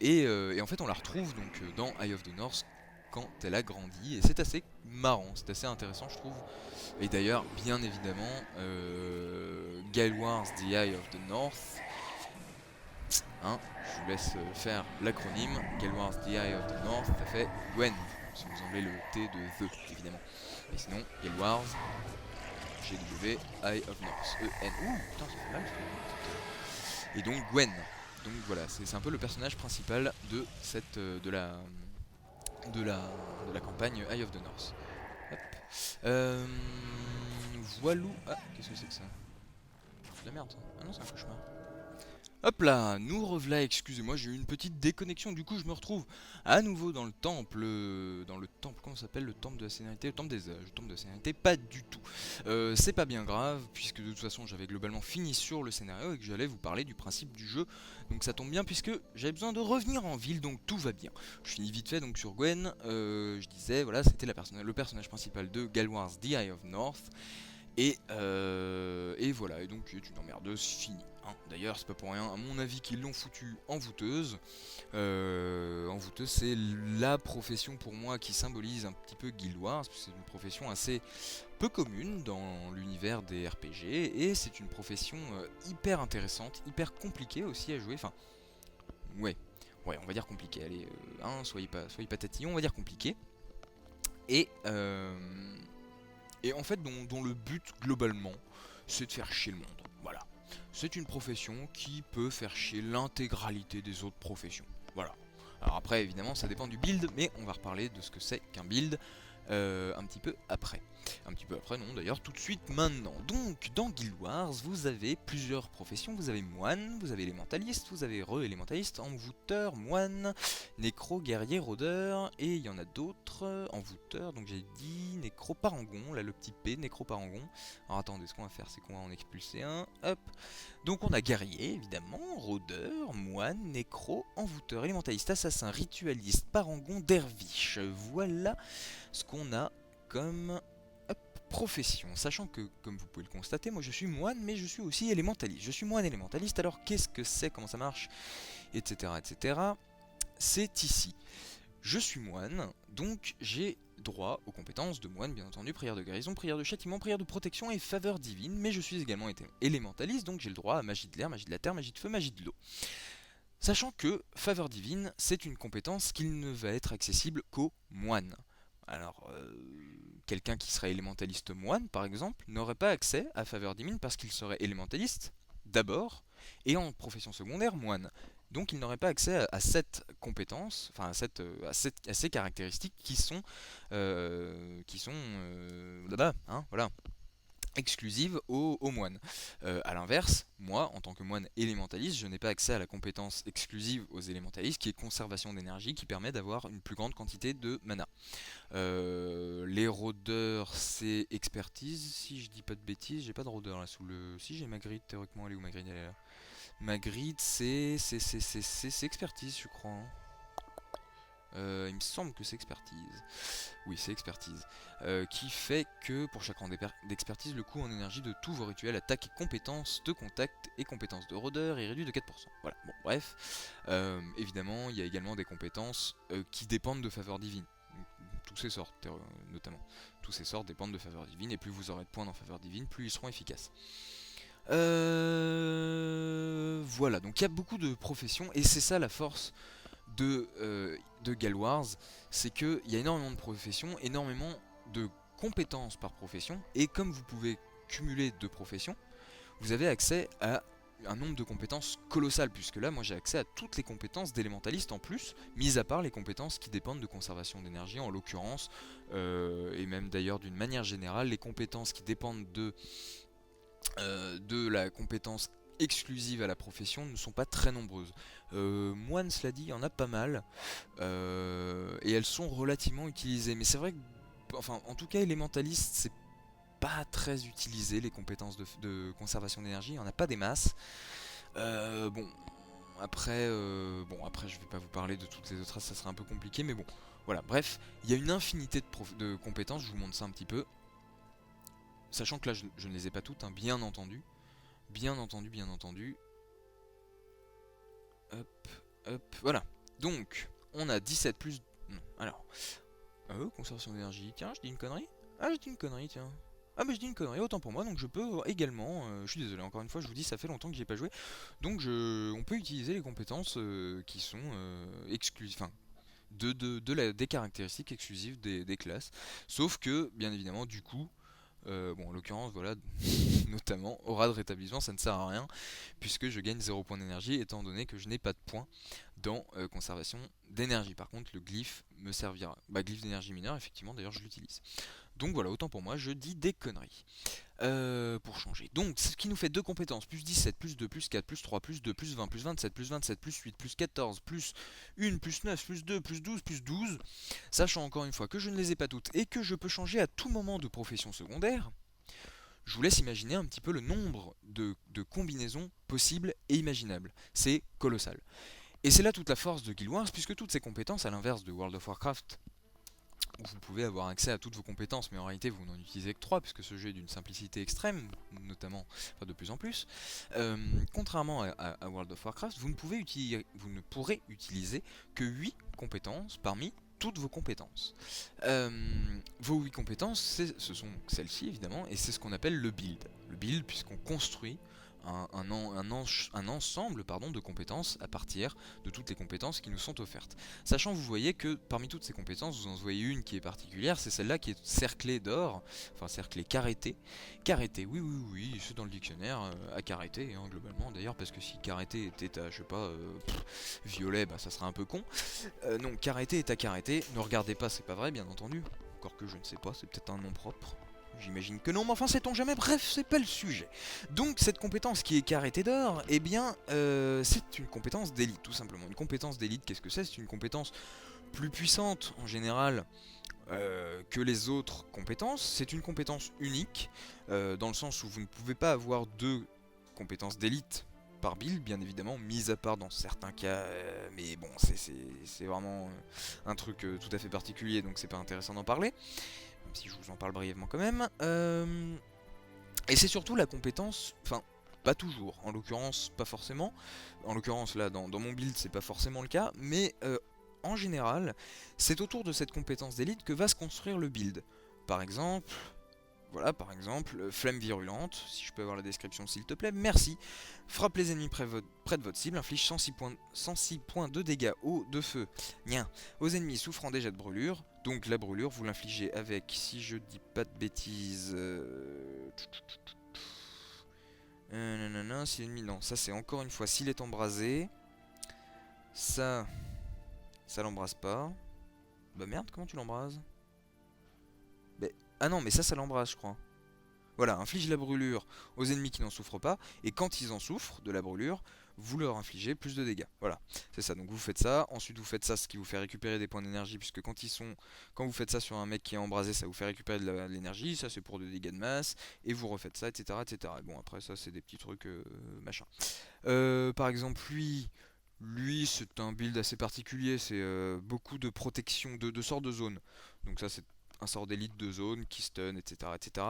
Et en fait on la retrouve donc dans Eye of the North quand elle a grandi et c'est assez marrant, c'est assez intéressant je trouve. Et d'ailleurs bien évidemment Gale Wars The Eye of the North, hein, je vous laisse faire l'acronyme. Gale Wars The Eye of the North, ça fait Gwen, si vous enlevez le T de The évidemment. Et sinon Gale Wars GW Eye of North E-N. Ouh putain ça fait mal ça. Et donc Gwen. Donc voilà, c'est un peu le personnage principal de cette de la de la campagne Eye of the North. Hop. Euh, Voilou. Ah, qu'est-ce que c'est que ça? C'est de la merde ça. Ah non, c'est un cauchemar. Hop là, nous revoilà, excusez-moi, j'ai eu une petite déconnexion, du coup je me retrouve à nouveau dans le temple, comment ça s'appelle, le temple de la scénarité, le temple des âges, le temple de la scénarité, pas du tout. C'est pas bien grave, puisque de toute façon j'avais globalement fini sur le scénario et que j'allais vous parler du principe du jeu, donc ça tombe bien puisque j'avais besoin de revenir en ville, donc tout va bien. Je finis vite fait donc sur Gwen, je disais, voilà, c'était le personnage principal de Gale Wars The Eye of North, et voilà, et donc c'est une emmerdeuse finie. Hein. D'ailleurs, c'est pas pour rien, à mon avis, qu'ils l'ont foutu envoûteuse. Envoûteuse, c'est la profession pour moi qui symbolise un petit peu Guild Wars, parce que c'est une profession assez peu commune dans l'univers des RPG, et c'est une profession hyper intéressante, hyper compliquée aussi à jouer. Enfin, ouais, on va dire compliqué. Allez, hein, soyez pas tatillons, on va dire compliqué. Et et en fait dont le but globalement c'est de faire chier le monde. Voilà. C'est une profession qui peut faire chier l'intégralité des autres professions. Voilà. Alors après évidemment ça dépend du build, mais on va reparler de ce que c'est qu'un build un petit peu après. Un petit peu après non d'ailleurs, tout de suite maintenant. Donc dans Guild Wars vous avez plusieurs professions, vous avez moine, vous avez élémentaliste, vous avez re-élémentaliste, envoûteur, moine, nécro, guerrier, rôdeur, et il y en a d'autres, envoûteur, donc j'ai dit nécro-parangon, là le petit P, nécro-parangon. Alors attendez, ce qu'on va faire c'est qu'on va en expulser un, hop. Donc on a guerrier évidemment, rôdeur, moine, nécro, envoûteur, élémentaliste, assassin, ritualiste, parangon, derviche. Voilà ce qu'on a comme profession, sachant que, comme vous pouvez le constater, moi je suis moine, mais je suis aussi élémentaliste. Je suis moine élémentaliste, alors qu'est-ce que c'est, comment ça marche, etc., etc. C'est ici. Je suis moine, donc j'ai droit aux compétences de moine, bien entendu, prière de guérison, prière de châtiment, prière de protection et faveur divine, mais je suis également élémentaliste, donc j'ai le droit à magie de l'air, magie de la terre, magie de feu, magie de l'eau. Sachant que faveur divine, c'est une compétence qui ne va être accessible qu'aux moines. Alors, quelqu'un qui serait élémentaliste moine, par exemple, n'aurait pas accès à faveur divine parce qu'il serait élémentaliste, d'abord, et en profession secondaire, moine. Donc il n'aurait pas accès à cette compétence, enfin à ces caractéristiques voilà, exclusive aux moines. A l'inverse, moi, en tant que moine élémentaliste, je n'ai pas accès à la compétence exclusive aux élémentalistes, qui est conservation d'énergie, qui permet d'avoir une plus grande quantité de mana. Les rôdeurs, c'est expertise, si je dis pas de bêtises, j'ai pas de rôdeur là sous le... Si j'ai Magritte, théoriquement, elle est où Magritte, elle est là. Magritte, c'est expertise, je crois. Hein. Il me semble que c'est expertise. Oui, c'est expertise. Qui fait que pour chaque rang d'expertise, le coût en énergie de tous vos rituels, attaques et compétences de contact et compétences de rôdeur est réduit de 4%. Voilà, bon, bref. Évidemment, il y a également des compétences qui dépendent de faveur divine. Tous ces sorts, notamment. Tous ces sorts dépendent de faveur divine, et plus vous aurez de points dans faveur divine, plus ils seront efficaces. Voilà, donc il y a beaucoup de professions, et c'est ça la force de Galwars, c'est qu'il y a énormément de professions, énormément de compétences par profession, et comme vous pouvez cumuler deux professions, vous avez accès à un nombre de compétences colossal, puisque là moi j'ai accès à toutes les compétences d'élémentaliste en plus, mis à part les compétences qui dépendent de conservation d'énergie en l'occurrence, et même d'ailleurs d'une manière générale, les compétences qui dépendent de la compétence exclusive à la profession ne sont pas très nombreuses. Moine, cela dit, il y en a pas mal, et elles sont relativement utilisées. Mais c'est vrai que, enfin, en tout cas, élémentaliste, c'est pas très utilisé, les compétences de conservation d'énergie, il n'y en a pas des masses. Bon, après, je vais pas vous parler de toutes les autres races, ça serait un peu compliqué, mais bon, voilà, bref, il y a une infinité de compétences, je vous montre ça un petit peu. Sachant que là, je ne les ai pas toutes, hein, bien entendu. Bien entendu, bien entendu. Hop, hop, voilà. Donc, on a 17 plus... Non, alors... conservation d'énergie. Tiens, je dis une connerie. Ah, je dis une connerie, tiens. Ah, mais je dis une connerie, autant pour moi, donc je peux également... je suis désolé, encore une fois, je vous dis, ça fait longtemps que j'y ai pas joué. Donc, on peut utiliser les compétences qui sont exclusives... Enfin, des caractéristiques exclusives des classes. Sauf que, bien évidemment, du coup... bon, en l'occurrence, voilà, notamment, aura de rétablissement, ça ne sert à rien, puisque je gagne 0 points d'énergie, étant donné que je n'ai pas de points dans conservation d'énergie. Par contre, le glyphe me servira. Bah, glyphe d'énergie mineure, effectivement, d'ailleurs, je l'utilise. Donc voilà, autant pour moi, je dis des conneries. Pour changer. Donc, ce qui nous fait deux compétences, plus 17, plus 2, plus 4, plus 3, plus 2, plus 20, plus 27, plus 27, plus 8, plus 14, plus 1, plus 9, plus 2, plus 12, plus 12, sachant encore une fois que je ne les ai pas toutes et que je peux changer à tout moment de profession secondaire, je vous laisse imaginer un petit peu le nombre de combinaisons possibles et imaginables. C'est colossal. Et c'est là toute la force de Guild Wars, puisque toutes ces compétences, à l'inverse de World of Warcraft, où vous pouvez avoir accès à toutes vos compétences, mais en réalité vous n'en utilisez que 3, puisque ce jeu est d'une simplicité extrême, notamment, enfin de plus en plus. Contrairement à World of Warcraft, vous ne pourrez utiliser que 8 compétences parmi toutes vos compétences. Vos 8 compétences, ce sont celles-ci évidemment, et c'est ce qu'on appelle le build. Le build, puisqu'on construit un ensemble de compétences à partir de toutes les compétences qui nous sont offertes. Sachant, vous voyez que parmi toutes ces compétences, vous en voyez une qui est particulière, c'est celle-là qui est cerclée d'or, enfin cerclée, caretée. Caretée, oui, c'est dans le dictionnaire, à caretée, hein, globalement d'ailleurs, parce que si caretée était à, je sais pas, violet, bah ça serait un peu con. Non, caretée est à caretée, ne regardez pas, c'est pas vrai, bien entendu, encore que je ne sais pas, c'est peut-être un nom propre. J'imagine que non, mais enfin sait-on jamais, bref, c'est pas le sujet. Donc cette compétence qui est caretée d'or, eh bien, c'est une compétence d'élite, tout simplement. Une compétence d'élite, qu'est-ce que c'est? C'est une compétence plus puissante, en général, que les autres compétences. C'est une compétence unique, dans le sens où vous ne pouvez pas avoir deux compétences d'élite par build, bien évidemment, mis à part dans certains cas, mais bon, c'est vraiment un truc tout à fait particulier, donc c'est pas intéressant d'en parler. si je vous en parle brièvement quand même. Et c'est surtout la compétence, enfin, pas toujours, en l'occurrence, pas forcément. En l'occurrence, là, dans mon build, c'est pas forcément le cas, mais en général, c'est autour de cette compétence d'élite que va se construire le build. Par exemple, voilà, par exemple, flemme virulente, si je peux avoir la description s'il te plaît, merci. Frappe les ennemis près de votre cible, inflige 106 points de dégâts eau de feu. Nien. Aux ennemis souffrant déjà de brûlure, donc la brûlure, vous l'infligez avec, si je dis pas de bêtises... nanana, si l'ennemi... Non, ça c'est encore une fois, s'il est embrasé, ça l'embrase pas. Bah merde, comment tu l'embrases? Ah non, mais ça l'embrase, je crois. Voilà, inflige la brûlure aux ennemis qui n'en souffrent pas, et quand ils en souffrent de la brûlure, vous leur infligez plus de dégâts. Voilà, c'est ça. Donc vous faites ça, ensuite vous faites ça, ce qui vous fait récupérer des points d'énergie, puisque quand vous faites ça sur un mec qui est embrasé, ça vous fait récupérer de l'énergie, ça c'est pour des dégâts de masse, et vous refaites ça, etc. etc. Et bon, après ça c'est des petits trucs machin. Par exemple, lui c'est un build assez particulier, c'est beaucoup de protection, de sorts de zone. Donc ça c'est un sort d'élite de zone qui stun, etc. etc.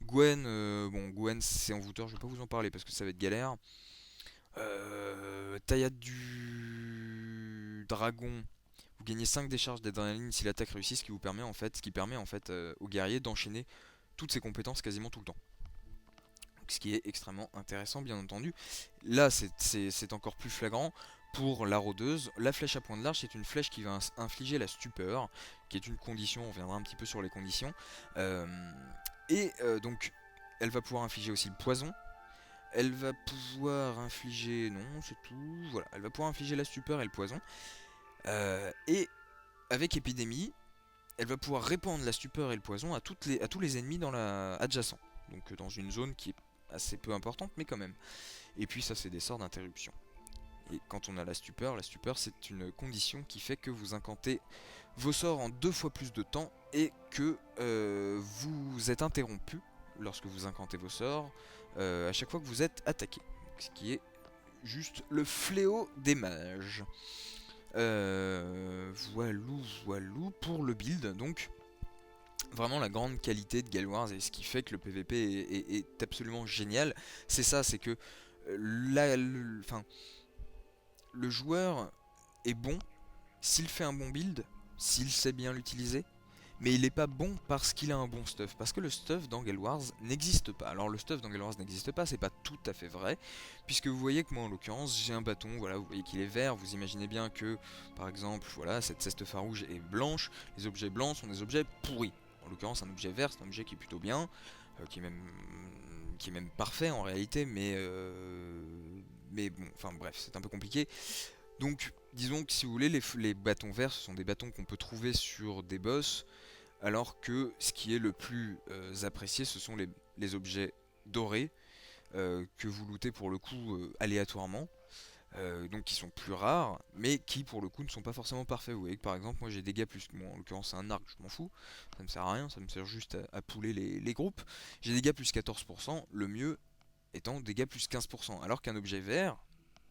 Gwen, bon, Gwen c'est envoûteur, je vais pas vous en parler parce que ça va être galère. Taillade du dragon, vous gagnez 5 décharges d'adrénaline si l'attaque réussit, ce qui permet en fait au guerrier d'enchaîner toutes ses compétences quasiment tout le temps. Donc, ce qui est extrêmement intéressant bien entendu. Là c'est encore plus flagrant. Pour la rôdeuse, la flèche à pointe large, c'est une flèche qui va infliger la stupeur, qui est une condition, on reviendra un petit peu sur les conditions. Donc, elle va pouvoir infliger aussi le poison. Elle va pouvoir infliger... Non, c'est tout. Voilà, elle va pouvoir infliger la stupeur et le poison. Et avec épidémie, elle va pouvoir répandre la stupeur et le poison à tous les ennemis dans adjacent. Donc dans une zone qui est assez peu importante, mais quand même. Et puis ça, c'est des sorts d'interruption. Et quand on a la stupeur c'est une condition qui fait que vous incantez vos sorts en 2 fois plus de temps et que vous êtes interrompu lorsque vous incantez vos sorts à chaque fois que vous êtes attaqué. Ce qui est juste le fléau des mages. Voilou pour le build. Donc vraiment la grande qualité de Galwars et ce qui fait que le PVP est absolument génial, c'est ça, c'est que le joueur est bon s'il fait un bon build, s'il sait bien l'utiliser, mais il n'est pas bon parce qu'il a un bon stuff. Parce que le stuff dans Guild Wars n'existe pas. Alors le stuff dans Guild Wars n'existe pas, c'est pas tout à fait vrai, puisque vous voyez que moi en l'occurrence j'ai un bâton, voilà, vous voyez qu'il est vert, vous imaginez bien que par exemple, voilà, cette ceste farouche est blanche, les objets blancs sont des objets pourris. En l'occurrence un objet vert c'est un objet qui est plutôt bien, qui est même parfait en réalité, mais bon, enfin bref, c'est un peu compliqué. Donc, disons que si vous voulez, les bâtons verts, ce sont des bâtons qu'on peut trouver sur des boss, alors que ce qui est le plus apprécié, ce sont les objets dorés, que vous lootez pour le coup aléatoirement, donc qui sont plus rares, mais qui pour le coup ne sont pas forcément parfaits. Vous voyez que par exemple, moi j'ai des dégâts plus, bon, en l'occurrence c'est un arc, je m'en fous, ça me sert à rien, ça me sert juste à pouler les groupes. J'ai des dégâts plus 14%, le mieux étant dégâts plus 15%, alors qu'un objet vert,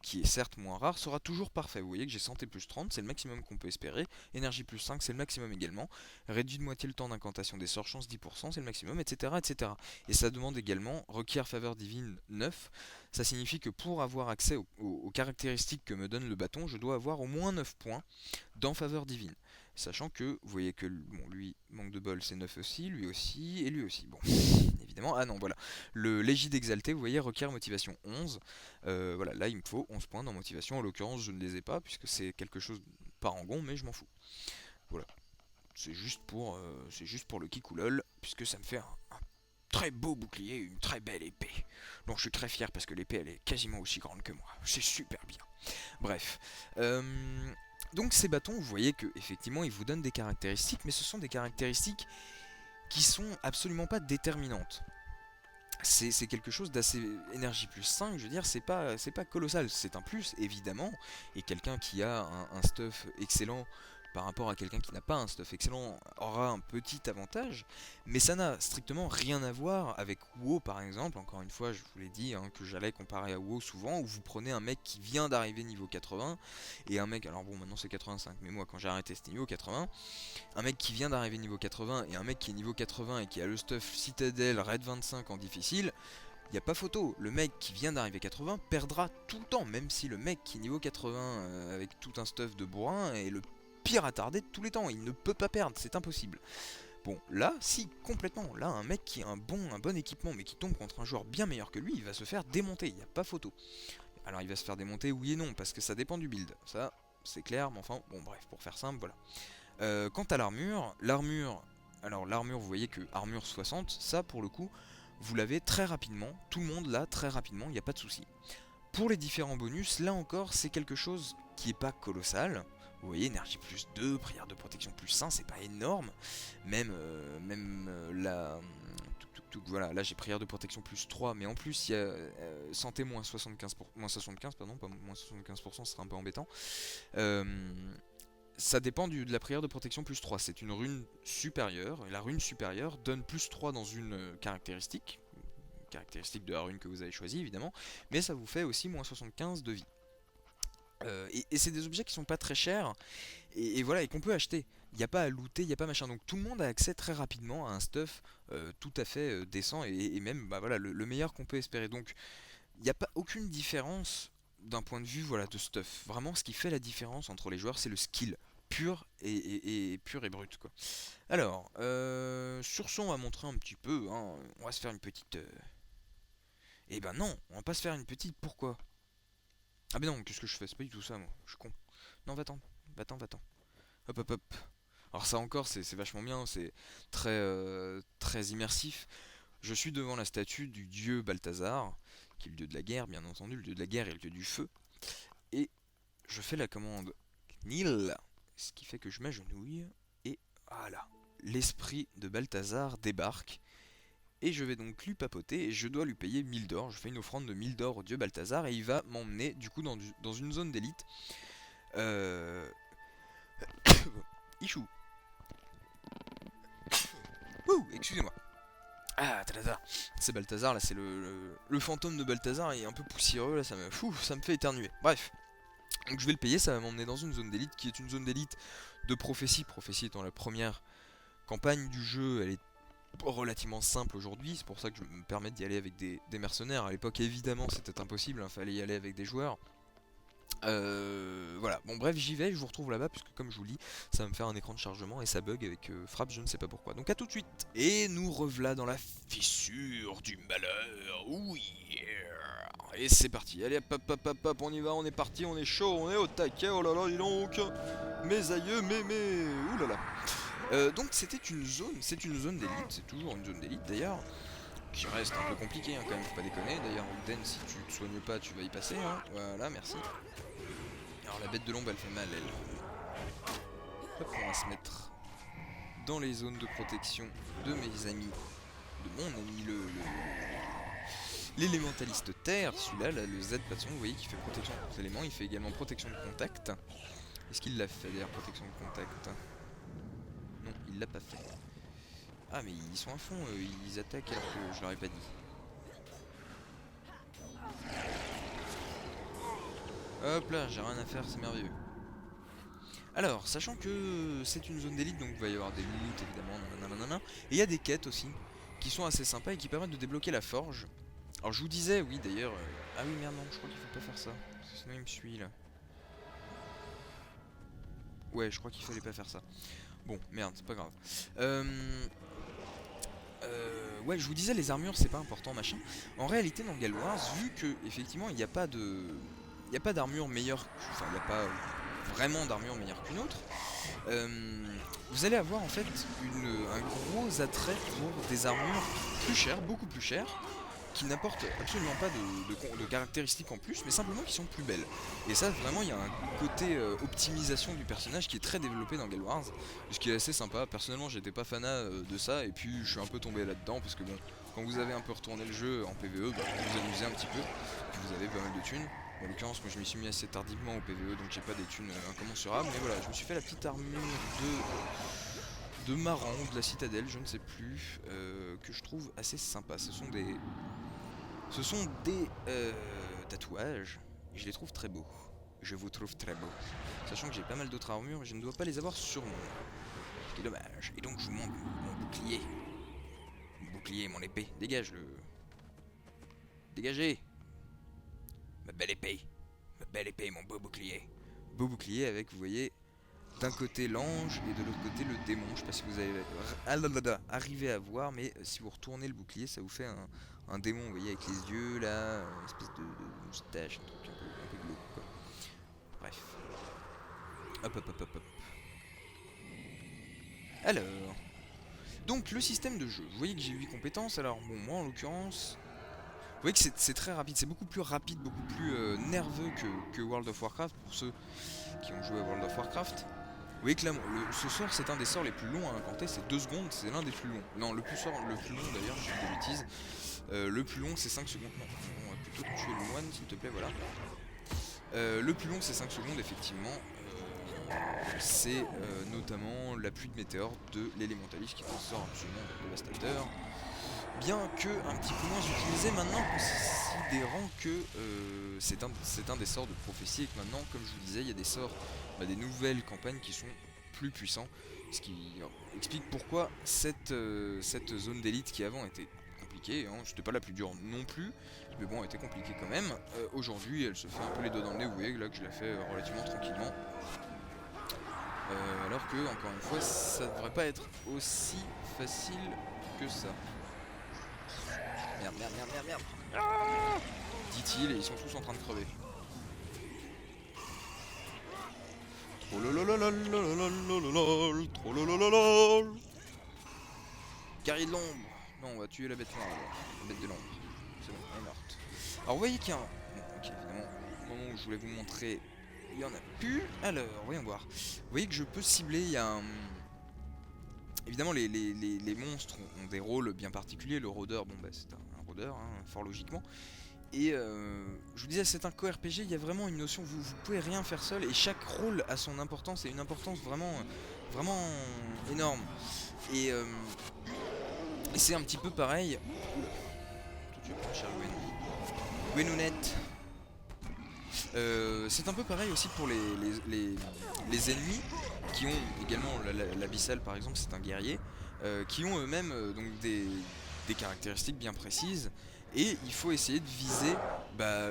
qui est certes moins rare, sera toujours parfait. Vous voyez que j'ai santé plus 30, c'est le maximum qu'on peut espérer. Énergie plus 5, c'est le maximum également. Réduit de moitié le temps d'incantation des sorts, chance 10%, c'est le maximum, etc., etc. Et ça demande également, requiert faveur divine 9. Ça signifie que pour avoir accès aux caractéristiques que me donne le bâton, je dois avoir au moins 9 points dans faveur divine. Sachant que, vous voyez que bon, lui, manque de bol, c'est 9 aussi, lui aussi, et lui aussi. Bon, évidemment, ah non, voilà. Le Légide exalté, vous voyez, requiert motivation 11. Voilà, là il me faut 11 points dans motivation. En l'occurrence, je ne les ai pas, puisque c'est quelque chose par rangon, mais je m'en fous. Voilà. C'est juste pour le kikoulol, puisque ça me fait un très beau bouclier et une très belle épée. Donc je suis très fier, parce que l'épée, elle est quasiment aussi grande que moi. C'est super bien. Bref. Donc ces bâtons, vous voyez que effectivement ils vous donnent des caractéristiques, mais ce sont des caractéristiques qui sont absolument pas déterminantes. C'est quelque chose d'assez énergie plus 5, je veux dire, c'est pas colossal, c'est un plus évidemment, et quelqu'un qui a un stuff excellent par rapport à quelqu'un qui n'a pas un stuff excellent aura un petit avantage, mais ça n'a strictement rien à voir avec WoW par exemple. Encore une fois, je vous l'ai dit hein, que j'allais comparer à WoW souvent, où vous prenez un mec qui vient d'arriver niveau 80 et un mec, alors bon maintenant c'est 85, mais moi quand j'ai arrêté c'était niveau 80, un mec qui vient d'arriver niveau 80 et un mec qui est niveau 80 et qui a le stuff Citadel Raid 25 en difficile. Il n'y a pas photo, le mec qui vient d'arriver 80 perdra tout le temps, même si le mec qui est niveau 80 avec tout un stuff de bourrin est le pire attardé de tous les temps, il ne peut pas perdre, c'est impossible. Bon, là, si, complètement, là, un mec qui a un bon équipement, mais qui tombe contre un joueur bien meilleur que lui, il va se faire démonter, il n'y a pas photo. Alors il va se faire démonter, oui et non, parce que ça dépend du build, ça, c'est clair, mais enfin, bon bref, pour faire simple, voilà. Quant à alors l'armure, vous voyez que armure 60, ça, pour le coup, vous l'avez très rapidement, tout le monde l'a très rapidement, il n'y a pas de souci. Pour les différents bonus, là encore, c'est quelque chose qui n'est pas colossal. Vous voyez, énergie plus 2, prière de protection plus 1, c'est pas énorme. Même la... Voilà, là j'ai prière de protection plus 3, mais en plus il y a santé moins 75%, moins 75, pardon, pas moins 75%, ce serait un peu embêtant. Ça dépend de la prière de protection plus 3, c'est une rune supérieure, et la rune supérieure donne plus 3 dans une caractéristique de la rune que vous avez choisie évidemment, mais ça vous fait aussi moins 75 de vie. Et c'est des objets qui sont pas très chers, et voilà, et qu'on peut acheter. Il n'y a pas à looter, il n'y a pas machin, donc tout le monde a accès très rapidement à un stuff tout à fait décent, et même bah, voilà, le meilleur qu'on peut espérer. Donc il n'y a pas aucune différence d'un point de vue voilà, de stuff. Vraiment, ce qui fait la différence entre les joueurs, c'est le skill pur et pur et brut quoi. Alors, sur ce, on va montrer un petit peu, hein, on va se faire une petite... Eh ben non, on va pas se faire une petite, pourquoi? Ah ben non, qu'est-ce que je fais? C'est pas du tout ça, moi, je suis con. Non, va-t'en, va-t'en, va-t'en. Hop, hop, hop. Alors ça encore, c'est vachement bien, c'est très immersif. Je suis devant la statue du dieu Balthazar, qui est le dieu de la guerre, bien entendu, le dieu de la guerre et le dieu du feu. Et je fais la commande Kneel, ce qui fait que je m'agenouille, et voilà. L'esprit de Balthazar débarque, et je vais donc lui papoter, et je dois lui payer 1000 d'or. Je fais une offrande de 1000 d'or au dieu Balthazar, et il va m'emmener du coup dans une zone d'élite. Ichou. Ouh, excusez-moi. Ah, Balthazar. C'est Balthazar, là, c'est le fantôme de Balthazar, il est un peu poussiéreux, là, ça me fait éternuer. Bref. Donc je vais le payer, ça va m'emmener dans une zone d'élite, qui est une zone d'élite de prophétie. Prophétie étant la première campagne du jeu, elle est relativement simple aujourd'hui, c'est pour ça que je me permets d'y aller avec des mercenaires. À l'époque, évidemment, c'était impossible, il fallait y aller avec des joueurs. Voilà, bon bref, j'y vais, je vous retrouve là-bas, puisque comme je vous dis, ça va me faire un écran de chargement et ça bug avec frappe, je ne sais pas pourquoi. Donc à tout de suite. Et nous revoilà dans la fissure du malheur. Oui. Et c'est parti. Allez, hop, hop, hop, hop, hop, on y va, on est parti, on est chaud, on est au taquet. Oh là là, dis donc. Mes aïeux, mais. Ouh là là. Donc c'est une zone d'élite, c'est toujours une zone d'élite d'ailleurs, qui reste un peu compliqué hein, quand même, faut pas déconner. D'ailleurs, Ouden, si tu te soignes pas, tu vas y passer. Hein. Voilà, merci. Alors la bête de l'ombre, elle fait mal, elle. Hop, on va se mettre dans les zones de protection de mes amis, de mon ami l'élémentaliste terre, celui-là, là, le Z patson, vous voyez qu'il fait protection des éléments, il fait également protection de contact. Est-ce qu'il l'a fait d'ailleurs, protection de contact? Non, il l'a pas fait. Ah mais ils sont à fond, ils attaquent alors que je leur ai pas dit. Hop là, j'ai rien à faire, c'est merveilleux. Alors, sachant que c'est une zone d'élite, donc il va y avoir des loots évidemment, nanana, et il y a des quêtes aussi, qui sont assez sympas et qui permettent de débloquer la forge. Alors je vous disais, oui d'ailleurs, ah oui merde non, je crois qu'il faut pas faire ça, parce que sinon il me suit là. Ouais, je crois qu'il fallait pas faire ça. Bon, merde, c'est pas grave. Ouais, je vous disais, les armures, c'est pas important, machin. En réalité, dans Guild Wars, vu que, effectivement, il n'y a pas de... Il n'y a pas d'armure meilleure... Enfin, il n'y a pas vraiment d'armure meilleure qu'une autre. Vous allez avoir, en fait, un gros attrait pour des armures plus chères, beaucoup plus chères, qui n'apportent absolument pas de caractéristiques en plus, mais simplement qui sont plus belles. Et ça, vraiment, il y a un côté optimisation du personnage qui est très développé dans Guild Wars, ce qui est assez sympa. Personnellement, j'étais pas fanat de ça, et puis je suis un peu tombé là-dedans, parce que bon, quand vous avez un peu retourné le jeu en PvE, bah, vous vous amusez un petit peu, puis vous avez pas mal de thunes. Bon, en l'occurrence, moi je m'y suis mis assez tardivement au PvE, donc j'ai pas des thunes incommensurables. Mais voilà, je me suis fait la petite armure de Maran, de la citadelle, je ne sais plus, que je trouve assez sympa. Ce sont des tatouages, et je les trouve très beaux. Je vous trouve très beaux. Sachant que j'ai pas mal d'autres armures, mais je ne dois pas les avoir sur moi. Ce qui est dommage. Et donc je vous montre mon bouclier. Mon bouclier, mon épée. Dégage le... Dégagez. Ma belle épée. Ma belle épée, mon beau bouclier. Beau bouclier avec, vous voyez, d'un côté l'ange et de l'autre côté le démon. Je sais pas si vous avez arrivé à voir, mais si vous retournez le bouclier, ça vous fait un démon, vous voyez, avec les yeux là, une espèce de moustache, un truc un peu glauque quoi. Bref. Hop hop hop hop hop. Alors. Donc le système de jeu. Vous voyez que j'ai 8 compétences. Alors bon, moi en l'occurrence, vous voyez que c'est très rapide. C'est beaucoup plus rapide, beaucoup plus nerveux que World of Warcraft pour ceux qui ont joué à World of Warcraft. Vous voyez que là, ce sort c'est un des sorts les plus longs à incanter, c'est 2 secondes, c'est l'un des plus longs. Non, le plus long d'ailleurs, je dis des bêtises. Le plus long c'est 5 secondes. Non, on va plutôt tuer le moine s'il te plaît, voilà. Le plus long c'est 5 secondes effectivement. C'est notamment la pluie de météores de l'élémentaliste qui est un sort absolument dévastateur. Bien que un petit peu moins utilisé maintenant, considérant que c'est un des sorts de prophétie et que maintenant, comme je vous disais, il y a des sorts, des nouvelles campagnes qui sont plus puissants. Ce qui explique pourquoi cette zone d'élite qui avant était compliquée, hein, c'était pas la plus dure non plus, mais bon, elle était compliquée quand même. Aujourd'hui, elle se fait un peu les doigts dans le nez, vous voyez là que je la fais relativement tranquillement. Alors que, encore une fois, ça devrait pas être aussi facile que ça. Merde, merde, merde, merde, merde. Dit-il, et ils sont tous en train de crever. Guerrier de l'ombre. Non, on va tuer la bête noire, la bête de l'ombre. C'est bon, elle est morte. Alors, vous voyez qu'il y a un... Bon, ok, évidemment, au moment où je voulais vous montrer, il y en a plus. Alors, voyons voir. Vous voyez que je peux cibler, il y a un... Évidemment, les monstres ont des rôles bien particuliers. Le rôdeur, bon, c'est un rôdeur, hein, fort logiquement. Et je vous disais, c'est un co-RPG, il y a vraiment une notion, vous pouvez rien faire seul, et chaque rôle a son importance, et une importance vraiment énorme. Et c'est un petit peu pareil... Tout de suite, mon cher Gwenounette. C'est un peu pareil aussi pour les ennemis, qui ont également l'abyssal par exemple, c'est un guerrier, qui ont eux-mêmes donc des caractéristiques bien précises. Et il faut essayer de viser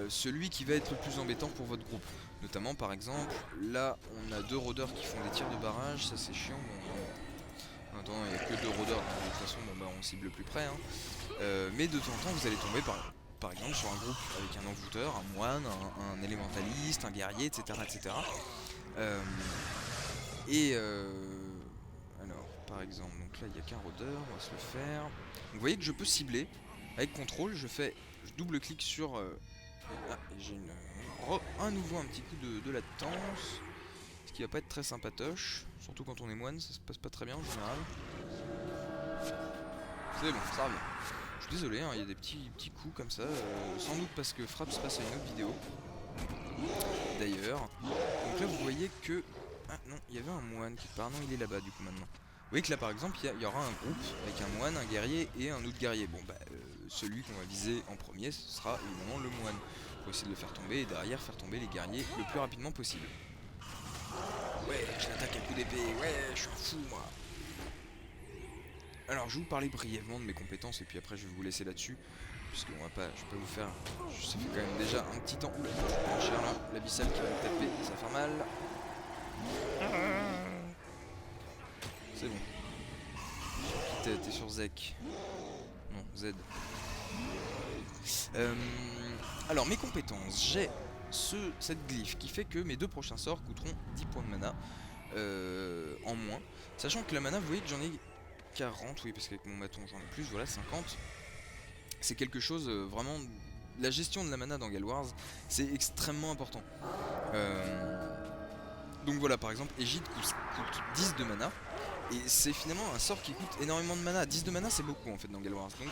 celui qui va être le plus embêtant pour votre groupe. Notamment par exemple, là on a 2 rôdeurs qui font des tirs de barrage, ça c'est chiant. En attendant, il n'y a que 2 rôdeurs, donc de toute façon on cible plus près. Hein. Mais de temps en temps vous allez tomber par exemple sur un groupe avec un envoûteur, un moine, un élémentaliste, un guerrier, etc. etc. Alors par exemple, donc là il n'y a qu'un rôdeur, on va se le faire. Donc, vous voyez que je peux cibler. Avec contrôle, je double-clique sur... j'ai à nouveau un petit coup de latence, ce qui va pas être très sympatoche, surtout quand on est moine, ça se passe pas très bien en général. C'est bon, ça revient. Je suis désolé, hein, il y a des petits coups comme ça, sans doute parce que Frappe se passe à une autre vidéo. D'ailleurs, donc là vous voyez que... Ah non, il y avait un moine qui part, non il est là-bas du coup maintenant. Vous voyez que là par exemple il y aura un groupe avec un moine, un guerrier et un autre guerrier. Bon celui qu'on va viser en premier ce sera évidemment le moine. Pour essayer de le faire tomber et derrière faire tomber les guerriers le plus rapidement possible. Ouais, je l'attaque à coup d'épée, ouais, je suis un fou moi. Alors je vais vous parler brièvement de mes compétences et puis après je vais vous laisser là-dessus. Puisque je vais pas vous faire... Ça fait quand même déjà un petit temps. Oula, je prends cher là, l'abyssal qui va me taper, ça va faire mal. C'est bon. T'es sur Zek. Non, Z. Alors, mes compétences. J'ai cette glyphe qui fait que mes 2 prochains sorts coûteront 10 points de mana en moins. Sachant que la mana, vous voyez que j'en ai 40. Oui, parce qu'avec mon bâton, j'en ai plus. Voilà, 50. C'est quelque chose vraiment... La gestion de la mana dans Guild Wars, c'est extrêmement important. Donc voilà, par exemple, Égide coûte 10 de mana. Et c'est finalement un sort qui coûte énormément de mana. 10 de mana, c'est beaucoup en fait dans Guild Wars. Donc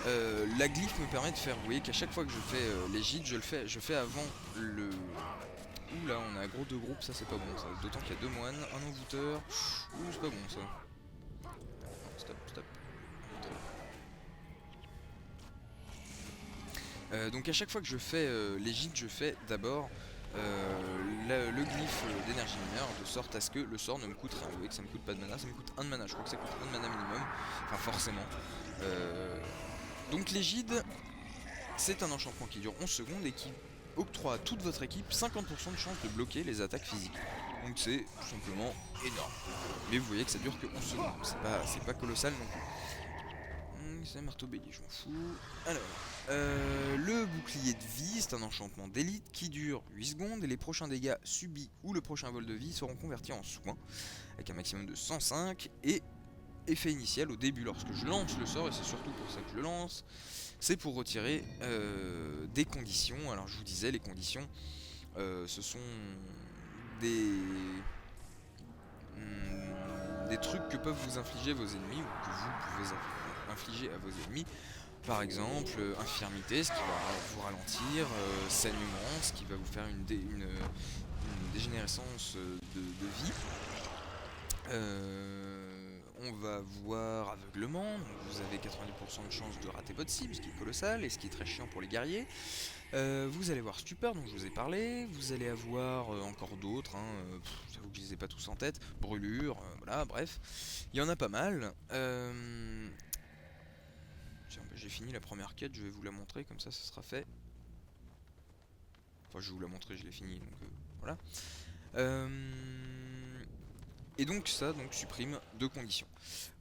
La glyphe me permet de faire, vous voyez qu'à chaque fois que je fais les gîtes, je fais avant le... Ouh là, on a gros deux groupes, ça c'est pas bon ça. D'autant qu'il y a deux moines, un envoûteur. Ouh, c'est pas bon ça. Stop, stop. Donc à chaque fois que je fais les gîtes, je fais d'abord le glyphe d'énergie mineure, de sorte à ce que le sort ne me coûte rien. Vous voyez que ça me coûte pas de mana, ça me coûte 1 de mana, je crois que ça coûte 1 de mana minimum, enfin forcément. Donc l'égide, c'est un enchantement qui dure 11 secondes et qui octroie à toute votre équipe 50% de chance de bloquer les attaques physiques. Donc c'est tout simplement énorme. Mais vous voyez que ça dure que 11 secondes, c'est pas colossal non plus. C'est un marteau bélier, je m'en fous. Alors, le bouclier de vie, c'est un enchantement d'élite qui dure 8 secondes et les prochains dégâts subis ou le prochain vol de vie seront convertis en soins avec un maximum de 105 et effet initial au début lorsque je lance le sort, et c'est surtout pour ça que je le lance, c'est pour retirer des conditions. Alors je vous disais, les conditions, ce sont des trucs que peuvent vous infliger vos ennemis ou que vous pouvez infliger à vos ennemis. Par exemple, infirmité, ce qui va vous ralentir, saignement, ce qui va vous faire une dégénérescence de vie. On va voir aveuglement, donc vous avez 90% de chance de rater votre cible, ce qui est colossal et ce qui est très chiant pour les guerriers. Vous allez voir stupeur, dont je vous ai parlé, vous allez avoir encore d'autres, j'avoue que je les ai pas tous en tête, brûlure, voilà, bref, il y en a pas mal. Tiens, bah, j'ai fini la première quête, je vais vous la montrer, comme ça sera fait. Enfin je vais vous la montrer, je l'ai fini, donc voilà. Et donc ça supprime deux conditions.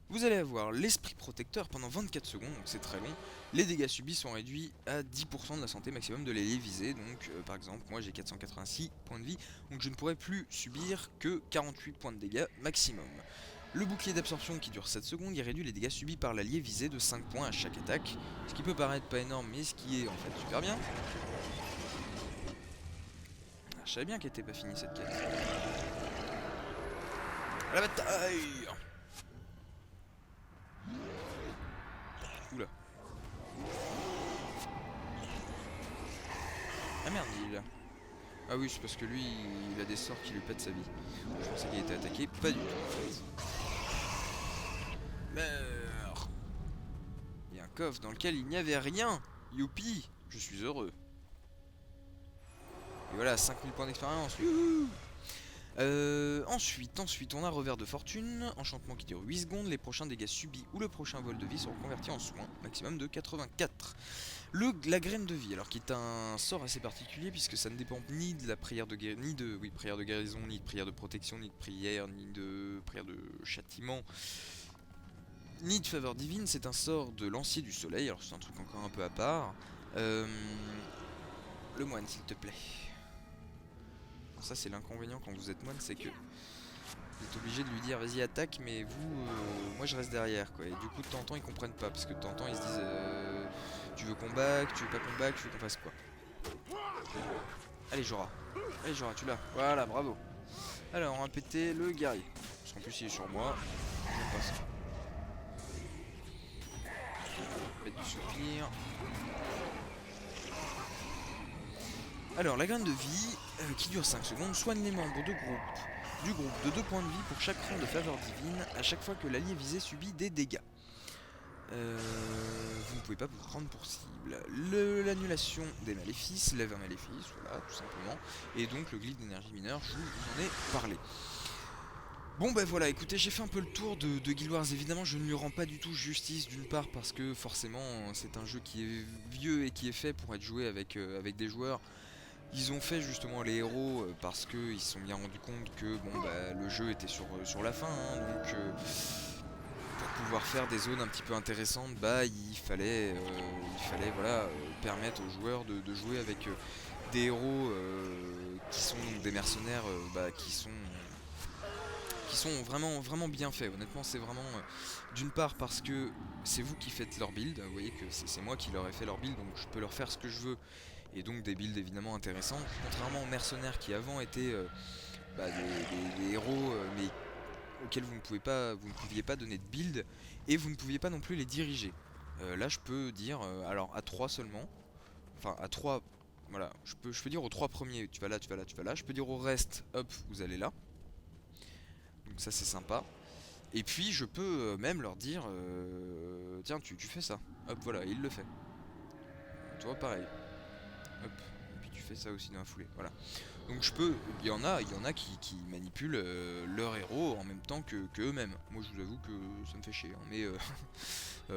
Vous allez avoir l'esprit protecteur pendant 24 secondes, donc c'est très long. Les dégâts subis sont réduits à 10% de la santé maximum de l'allié visé. Donc par exemple moi j'ai 486 points de vie, donc je ne pourrais plus subir que 48 points de dégâts maximum. Le bouclier d'absorption qui dure 7 secondes, il réduit les dégâts subis par l'allié visé de 5 points à chaque attaque. Ce qui peut paraître pas énorme, mais ce qui est en fait super bien. Je savais bien qu'elle était pas finie cette quête. À la bataille! Oula. Ah merde, il a... Ah oui, c'est parce que lui, il a des sorts qui lui pètent sa vie. Je pensais qu'il était attaqué, pas du tout en fait. Meurs! Il y a un coffre dans lequel il n'y avait rien. Youpi! Je suis heureux. Et voilà, 5000 points d'expérience. Ensuite, on a revers de fortune, enchantement qui dure 8 secondes, les prochains dégâts subis ou le prochain vol de vie seront convertis en soins, maximum de 84. La graine de vie, alors qui est un sort assez particulier puisque ça ne dépend ni de la prière de guérison, prière de guérison, ni de prière de protection, ni de prière, ni de prière de châtiment, ni de faveur divine. C'est un sort de lancier du soleil, alors c'est un truc encore un peu à part. Le moine, s'il te plaît. Ça c'est l'inconvénient quand vous êtes moine, c'est que vous êtes obligé de lui dire vas-y attaque, mais vous, moi je reste derrière quoi. Et du coup de temps en temps ils comprennent pas, parce que de temps en temps ils se disent tu veux qu'on back, tu veux pas qu'on back, tu veux qu'on fasse quoi. Allez Jorah, tu l'as, voilà bravo. Alors on va péter le guerrier, parce qu'en plus il est sur moi, j'aime pas ça. Mettre du soupir. Alors la graine de vie qui dure 5 secondes soigne les membres du groupe de 2 points de vie pour chaque rang de faveur divine à chaque fois que l'allié visé subit des dégâts. Vous ne pouvez pas vous prendre pour cible. L'annulation des maléfices lève un maléfice, voilà tout simplement. Et donc le glyphe d'énergie mineure, je vous en ai parlé. Bon bah voilà, écoutez, j'ai fait un peu le tour de Guild Wars. Évidemment je ne lui rends pas du tout justice, d'une part parce que forcément c'est un jeu qui est vieux et qui est fait pour être joué avec des joueurs. Ils ont fait justement les héros parce qu'ils se sont bien rendus compte que bon bah le jeu était sur la fin, donc pour pouvoir faire des zones un petit peu intéressantes, bah il fallait voilà permettre aux joueurs de jouer avec des héros qui sont des mercenaires qui sont vraiment bien faits. Honnêtement c'est vraiment d'une part parce que c'est vous qui faites leur build, vous voyez que c'est moi qui leur ai fait leur build, donc je peux leur faire ce que je veux. Et donc des builds évidemment intéressants, contrairement aux mercenaires qui avant étaient des héros mais auxquels vous ne pouviez pas donner de build et vous ne pouviez pas non plus les diriger. Là je peux dire, alors à 3 seulement, enfin à 3, voilà, je peux dire aux 3 premiers, tu vas là, tu vas là, tu vas là, je peux dire au reste, hop, vous allez là, donc ça c'est sympa. Et puis je peux même leur dire, tiens tu fais ça, hop voilà, et il le fait. Toi pareil, hop, et puis tu fais ça aussi dans la foulée, voilà. Donc je peux, il y en a qui manipulent leur héros en même temps que eux-mêmes. Moi je vous avoue que ça me fait chier, hein, mais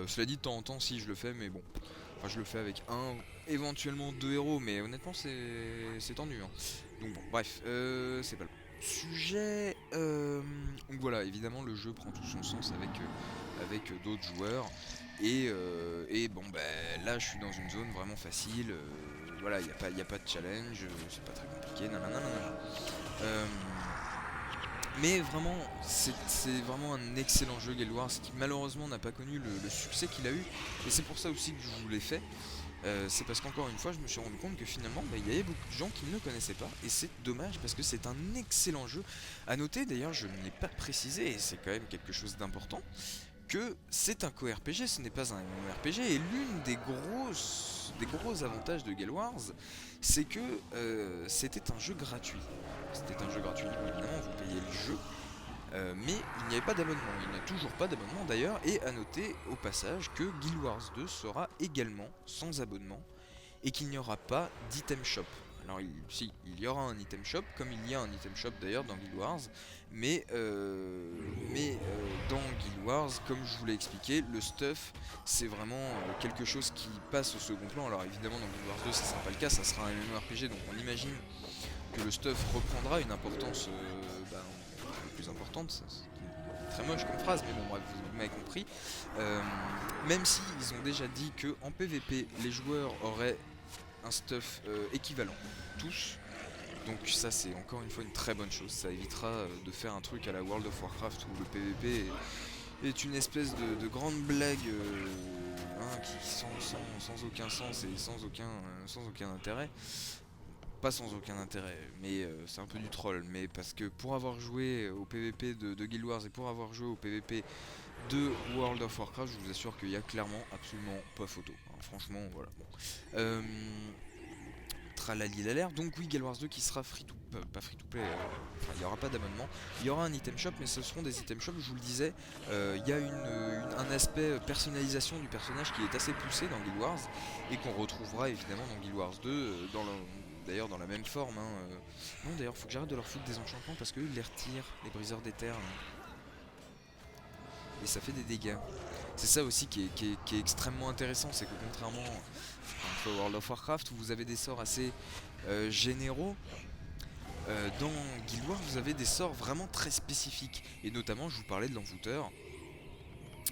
cela dit de temps en temps si je le fais, mais bon. Enfin je le fais avec un, éventuellement deux héros, mais honnêtement c'est tendu. Hein. Donc bon, bref, c'est pas le sujet. Donc voilà, évidemment le jeu prend tout son sens avec d'autres joueurs. Et bon ben là je suis dans une zone vraiment facile. Voilà, y a pas de challenge, c'est pas très compliqué, nanana. Euh, mais vraiment, c'est vraiment un excellent jeu Guild Wars qui malheureusement n'a pas connu le succès qu'il a eu. Et c'est pour ça aussi que je vous l'ai fait. C'est parce qu'encore une fois, je me suis rendu compte que finalement, bah, il y avait beaucoup de gens qui ne le connaissaient pas. Et c'est dommage parce que c'est un excellent jeu. À noter d'ailleurs, je ne l'ai pas précisé, et c'est quand même quelque chose d'important, que c'est un co-RPG, ce n'est pas un MMORPG. Et l'une des gros avantages de Guild Wars, c'est que c'était un jeu gratuit. C'était un jeu gratuit, évidemment, vous payez le jeu, mais il n'y avait pas d'abonnement. Il n'y a toujours pas d'abonnement d'ailleurs. Et à noter au passage que Guild Wars 2 sera également sans abonnement et qu'il n'y aura pas d'item shop. Alors si, il y aura un item shop, comme il y a un item shop d'ailleurs dans Guild Wars, dans Guild Wars, comme je vous l'ai expliqué, le stuff c'est vraiment quelque chose qui passe au second plan. Alors évidemment dans Guild Wars 2 ça sera pas le cas, ça sera un MMORPG, donc on imagine que le stuff reprendra une importance un peu plus importante. C'est très moche comme phrase, mais bon bref, vous m'avez compris. Euh, Même si ils ont déjà dit que en PvP les joueurs auraient un stuff équivalent, tous. Donc ça c'est encore une fois une très bonne chose, ça évitera de faire un truc à la World of Warcraft où le PvP est une espèce de grande blague qui sans aucun sens et sans aucun intérêt. Pas sans aucun intérêt, mais c'est un peu du troll. Mais parce que pour avoir joué au PvP de Guild Wars et pour avoir joué au PvP de World of Warcraft, je vous assure qu'il y a clairement absolument pas photo. Hein, franchement, voilà. Bon. Euh, Tralali la l'air. Donc oui, Guild Wars 2 qui sera free to pas free to play, enfin il n'y aura pas d'abonnement. Il y aura un item shop, mais ce seront des item shops, je vous le disais. Il y a un aspect personnalisation du personnage qui est assez poussé dans Guild Wars et qu'on retrouvera évidemment dans Guild Wars 2, d'ailleurs dans la même forme. Hein, Non d'ailleurs faut que j'arrête de leur foutre des enchantements parce qu'ils les retirent, les briseurs d'éther. Hein. Et ça fait des dégâts. C'est ça aussi qui est extrêmement intéressant, c'est que contrairement à World of Warcraft où vous avez des sorts assez généraux, dans Guild Wars vous avez des sorts vraiment très spécifiques. Et notamment je vous parlais de l'envoûteur.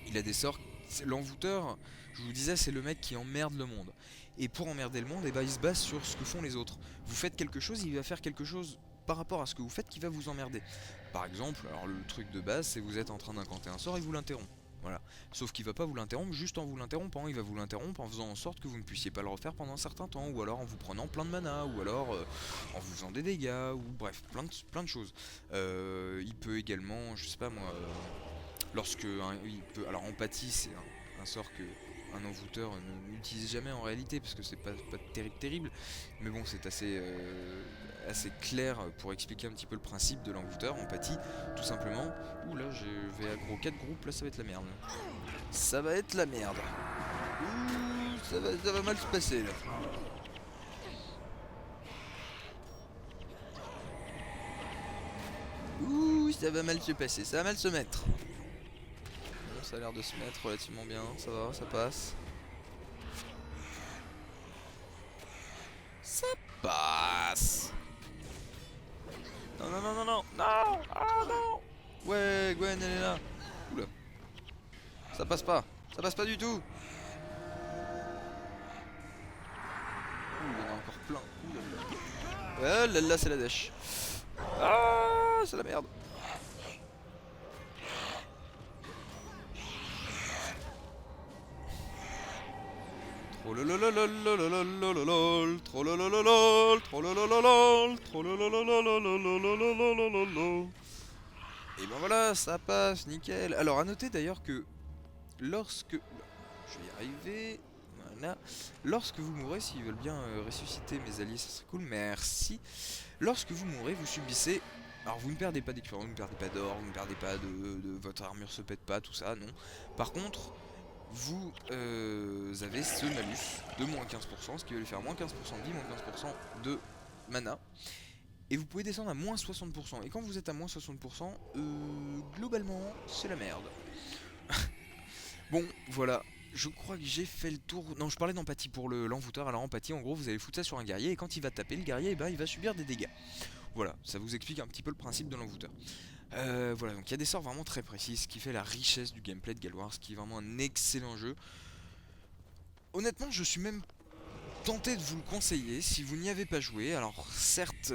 Il a des sorts. L'envoûteur, je vous disais, c'est le mec qui emmerde le monde. Et pour emmerder le monde, eh ben, il se base sur ce que font les autres. Vous faites quelque chose, il va faire quelque chose par rapport à ce que vous faites qui va vous emmerder. Par exemple, alors le truc de base, c'est vous êtes en train d'incanter un sort et vous l'interrompt. Voilà. Sauf qu'il va pas vous l'interrompre juste en vous l'interrompant, il va vous l'interrompre en faisant en sorte que vous ne puissiez pas le refaire pendant un certain temps, ou alors en vous prenant plein de mana, ou alors en vous faisant des dégâts, ou bref, plein de choses. Il peut également, je sais pas moi, alors empathie c'est un sort que un envoûteur n'utilise jamais en réalité parce que c'est pas terrible, mais bon c'est assez clair pour expliquer un petit peu le principe de l'envoûteur, empathie, tout simplement. Ouh là je vais aggro 4 groupes, là ça va être la merde. Ça va être la merde. Ouh, ça va mal se passer là. Ouh, ça va mal se passer, ça va mal se mettre. Ça a l'air de se mettre relativement bien, ça va, ça passe. Ça passe. Non, non, non, non, non, non, ah non. Ouais, Gwen, elle est là. Oula. Ça passe pas du tout. Ouh, il y en a encore plein. Ouh là là. Ouais, là, là, c'est la dèche. Ah, c'est la merde. Et ben voilà, ça passe, nickel. Alors à noter d'ailleurs que lorsque... je vais y arriver. Voilà. Lorsque vous mourrez, s'ils veulent bien ressusciter mes alliés, ça serait cool, merci. Lorsque vous mourrez, vous subissez... Alors vous ne perdez pas d'équipement, vous ne perdez pas d'or, vous ne perdez pas votre armure se pète pas, tout ça, non. Par contre, vous avez ce malus de moins 15%, ce qui va lui faire moins 15% de vie, moins 15% de mana. Et vous pouvez descendre à moins 60%. Et quand vous êtes à moins 60%, globalement, c'est la merde. Bon, voilà. Je crois que j'ai fait le tour... Non, je parlais d'empathie pour l'envoûteur. Alors empathie, en gros, vous allez foutre ça sur un guerrier, et quand il va taper, le guerrier, eh ben, il va subir des dégâts. Voilà, ça vous explique un petit peu le principe de l'envoûteur. Voilà, donc il y a des sorts vraiment très précis, ce qui fait la richesse du gameplay de Guild Wars, ce qui est vraiment un excellent jeu. Honnêtement, je suis même tenté de vous le conseiller si vous n'y avez pas joué. Alors certes,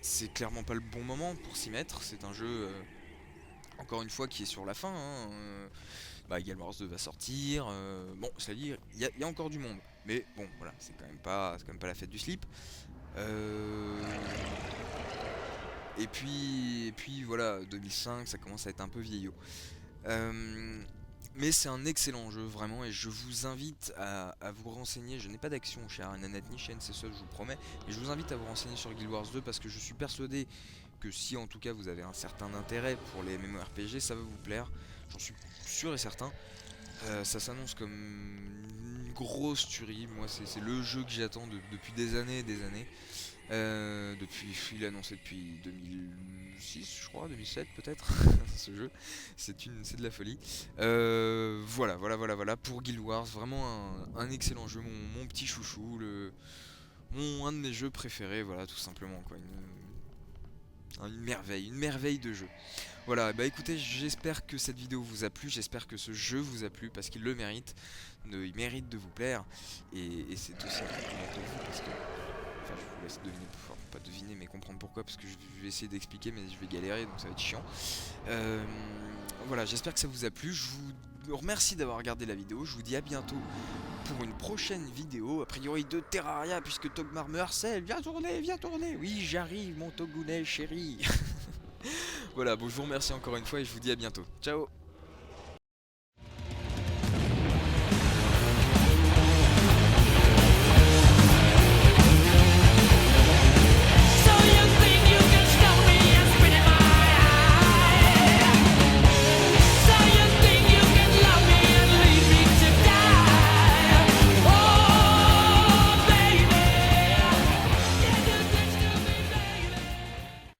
c'est clairement pas le bon moment pour s'y mettre, c'est un jeu, encore une fois, qui est sur la fin, hein. Guild Wars 2 va sortir, bon, cela dit, il y a encore du monde, mais bon, voilà, c'est quand même pas la fête du slip. Et puis voilà, 2005, ça commence à être un peu vieillot. Mais c'est un excellent jeu, vraiment, et je vous invite à vous renseigner. Je n'ai pas d'action chez Nanette ni chez NCSoft, je vous le promets, mais je vous invite à vous renseigner sur Guild Wars 2 parce que je suis persuadé que si en tout cas vous avez un certain intérêt pour les MMORPG, ça va vous plaire. J'en suis sûr et certain. Ça s'annonce comme une grosse tuerie. Moi, c'est le jeu que j'attends depuis des années et des années. Il est annoncé depuis 2006, je crois, 2007 peut-être, ce jeu. C'est de la folie. Voilà, pour Guild Wars, vraiment un excellent jeu, mon petit chouchou, un de mes jeux préférés, voilà, tout simplement, quoi. Une merveille de jeu. Voilà, bah écoutez, j'espère que cette vidéo vous a plu, j'espère que ce jeu vous a plu, parce qu'il le mérite, il mérite de vous plaire, et c'est aussi un compliment pour vous, parce que... Enfin, je vous laisse deviner, enfin, pas deviner, mais comprendre pourquoi, parce que je vais essayer d'expliquer, mais je vais galérer, donc ça va être chiant. Voilà, j'espère que ça vous a plu, je vous remercie d'avoir regardé la vidéo, je vous dis à bientôt pour une prochaine vidéo, a priori de Terraria, puisque Togmar me harcèle. Viens tourner, oui j'arrive mon Togounet chéri. Voilà, bon je vous remercie encore une fois et je vous dis à bientôt, ciao.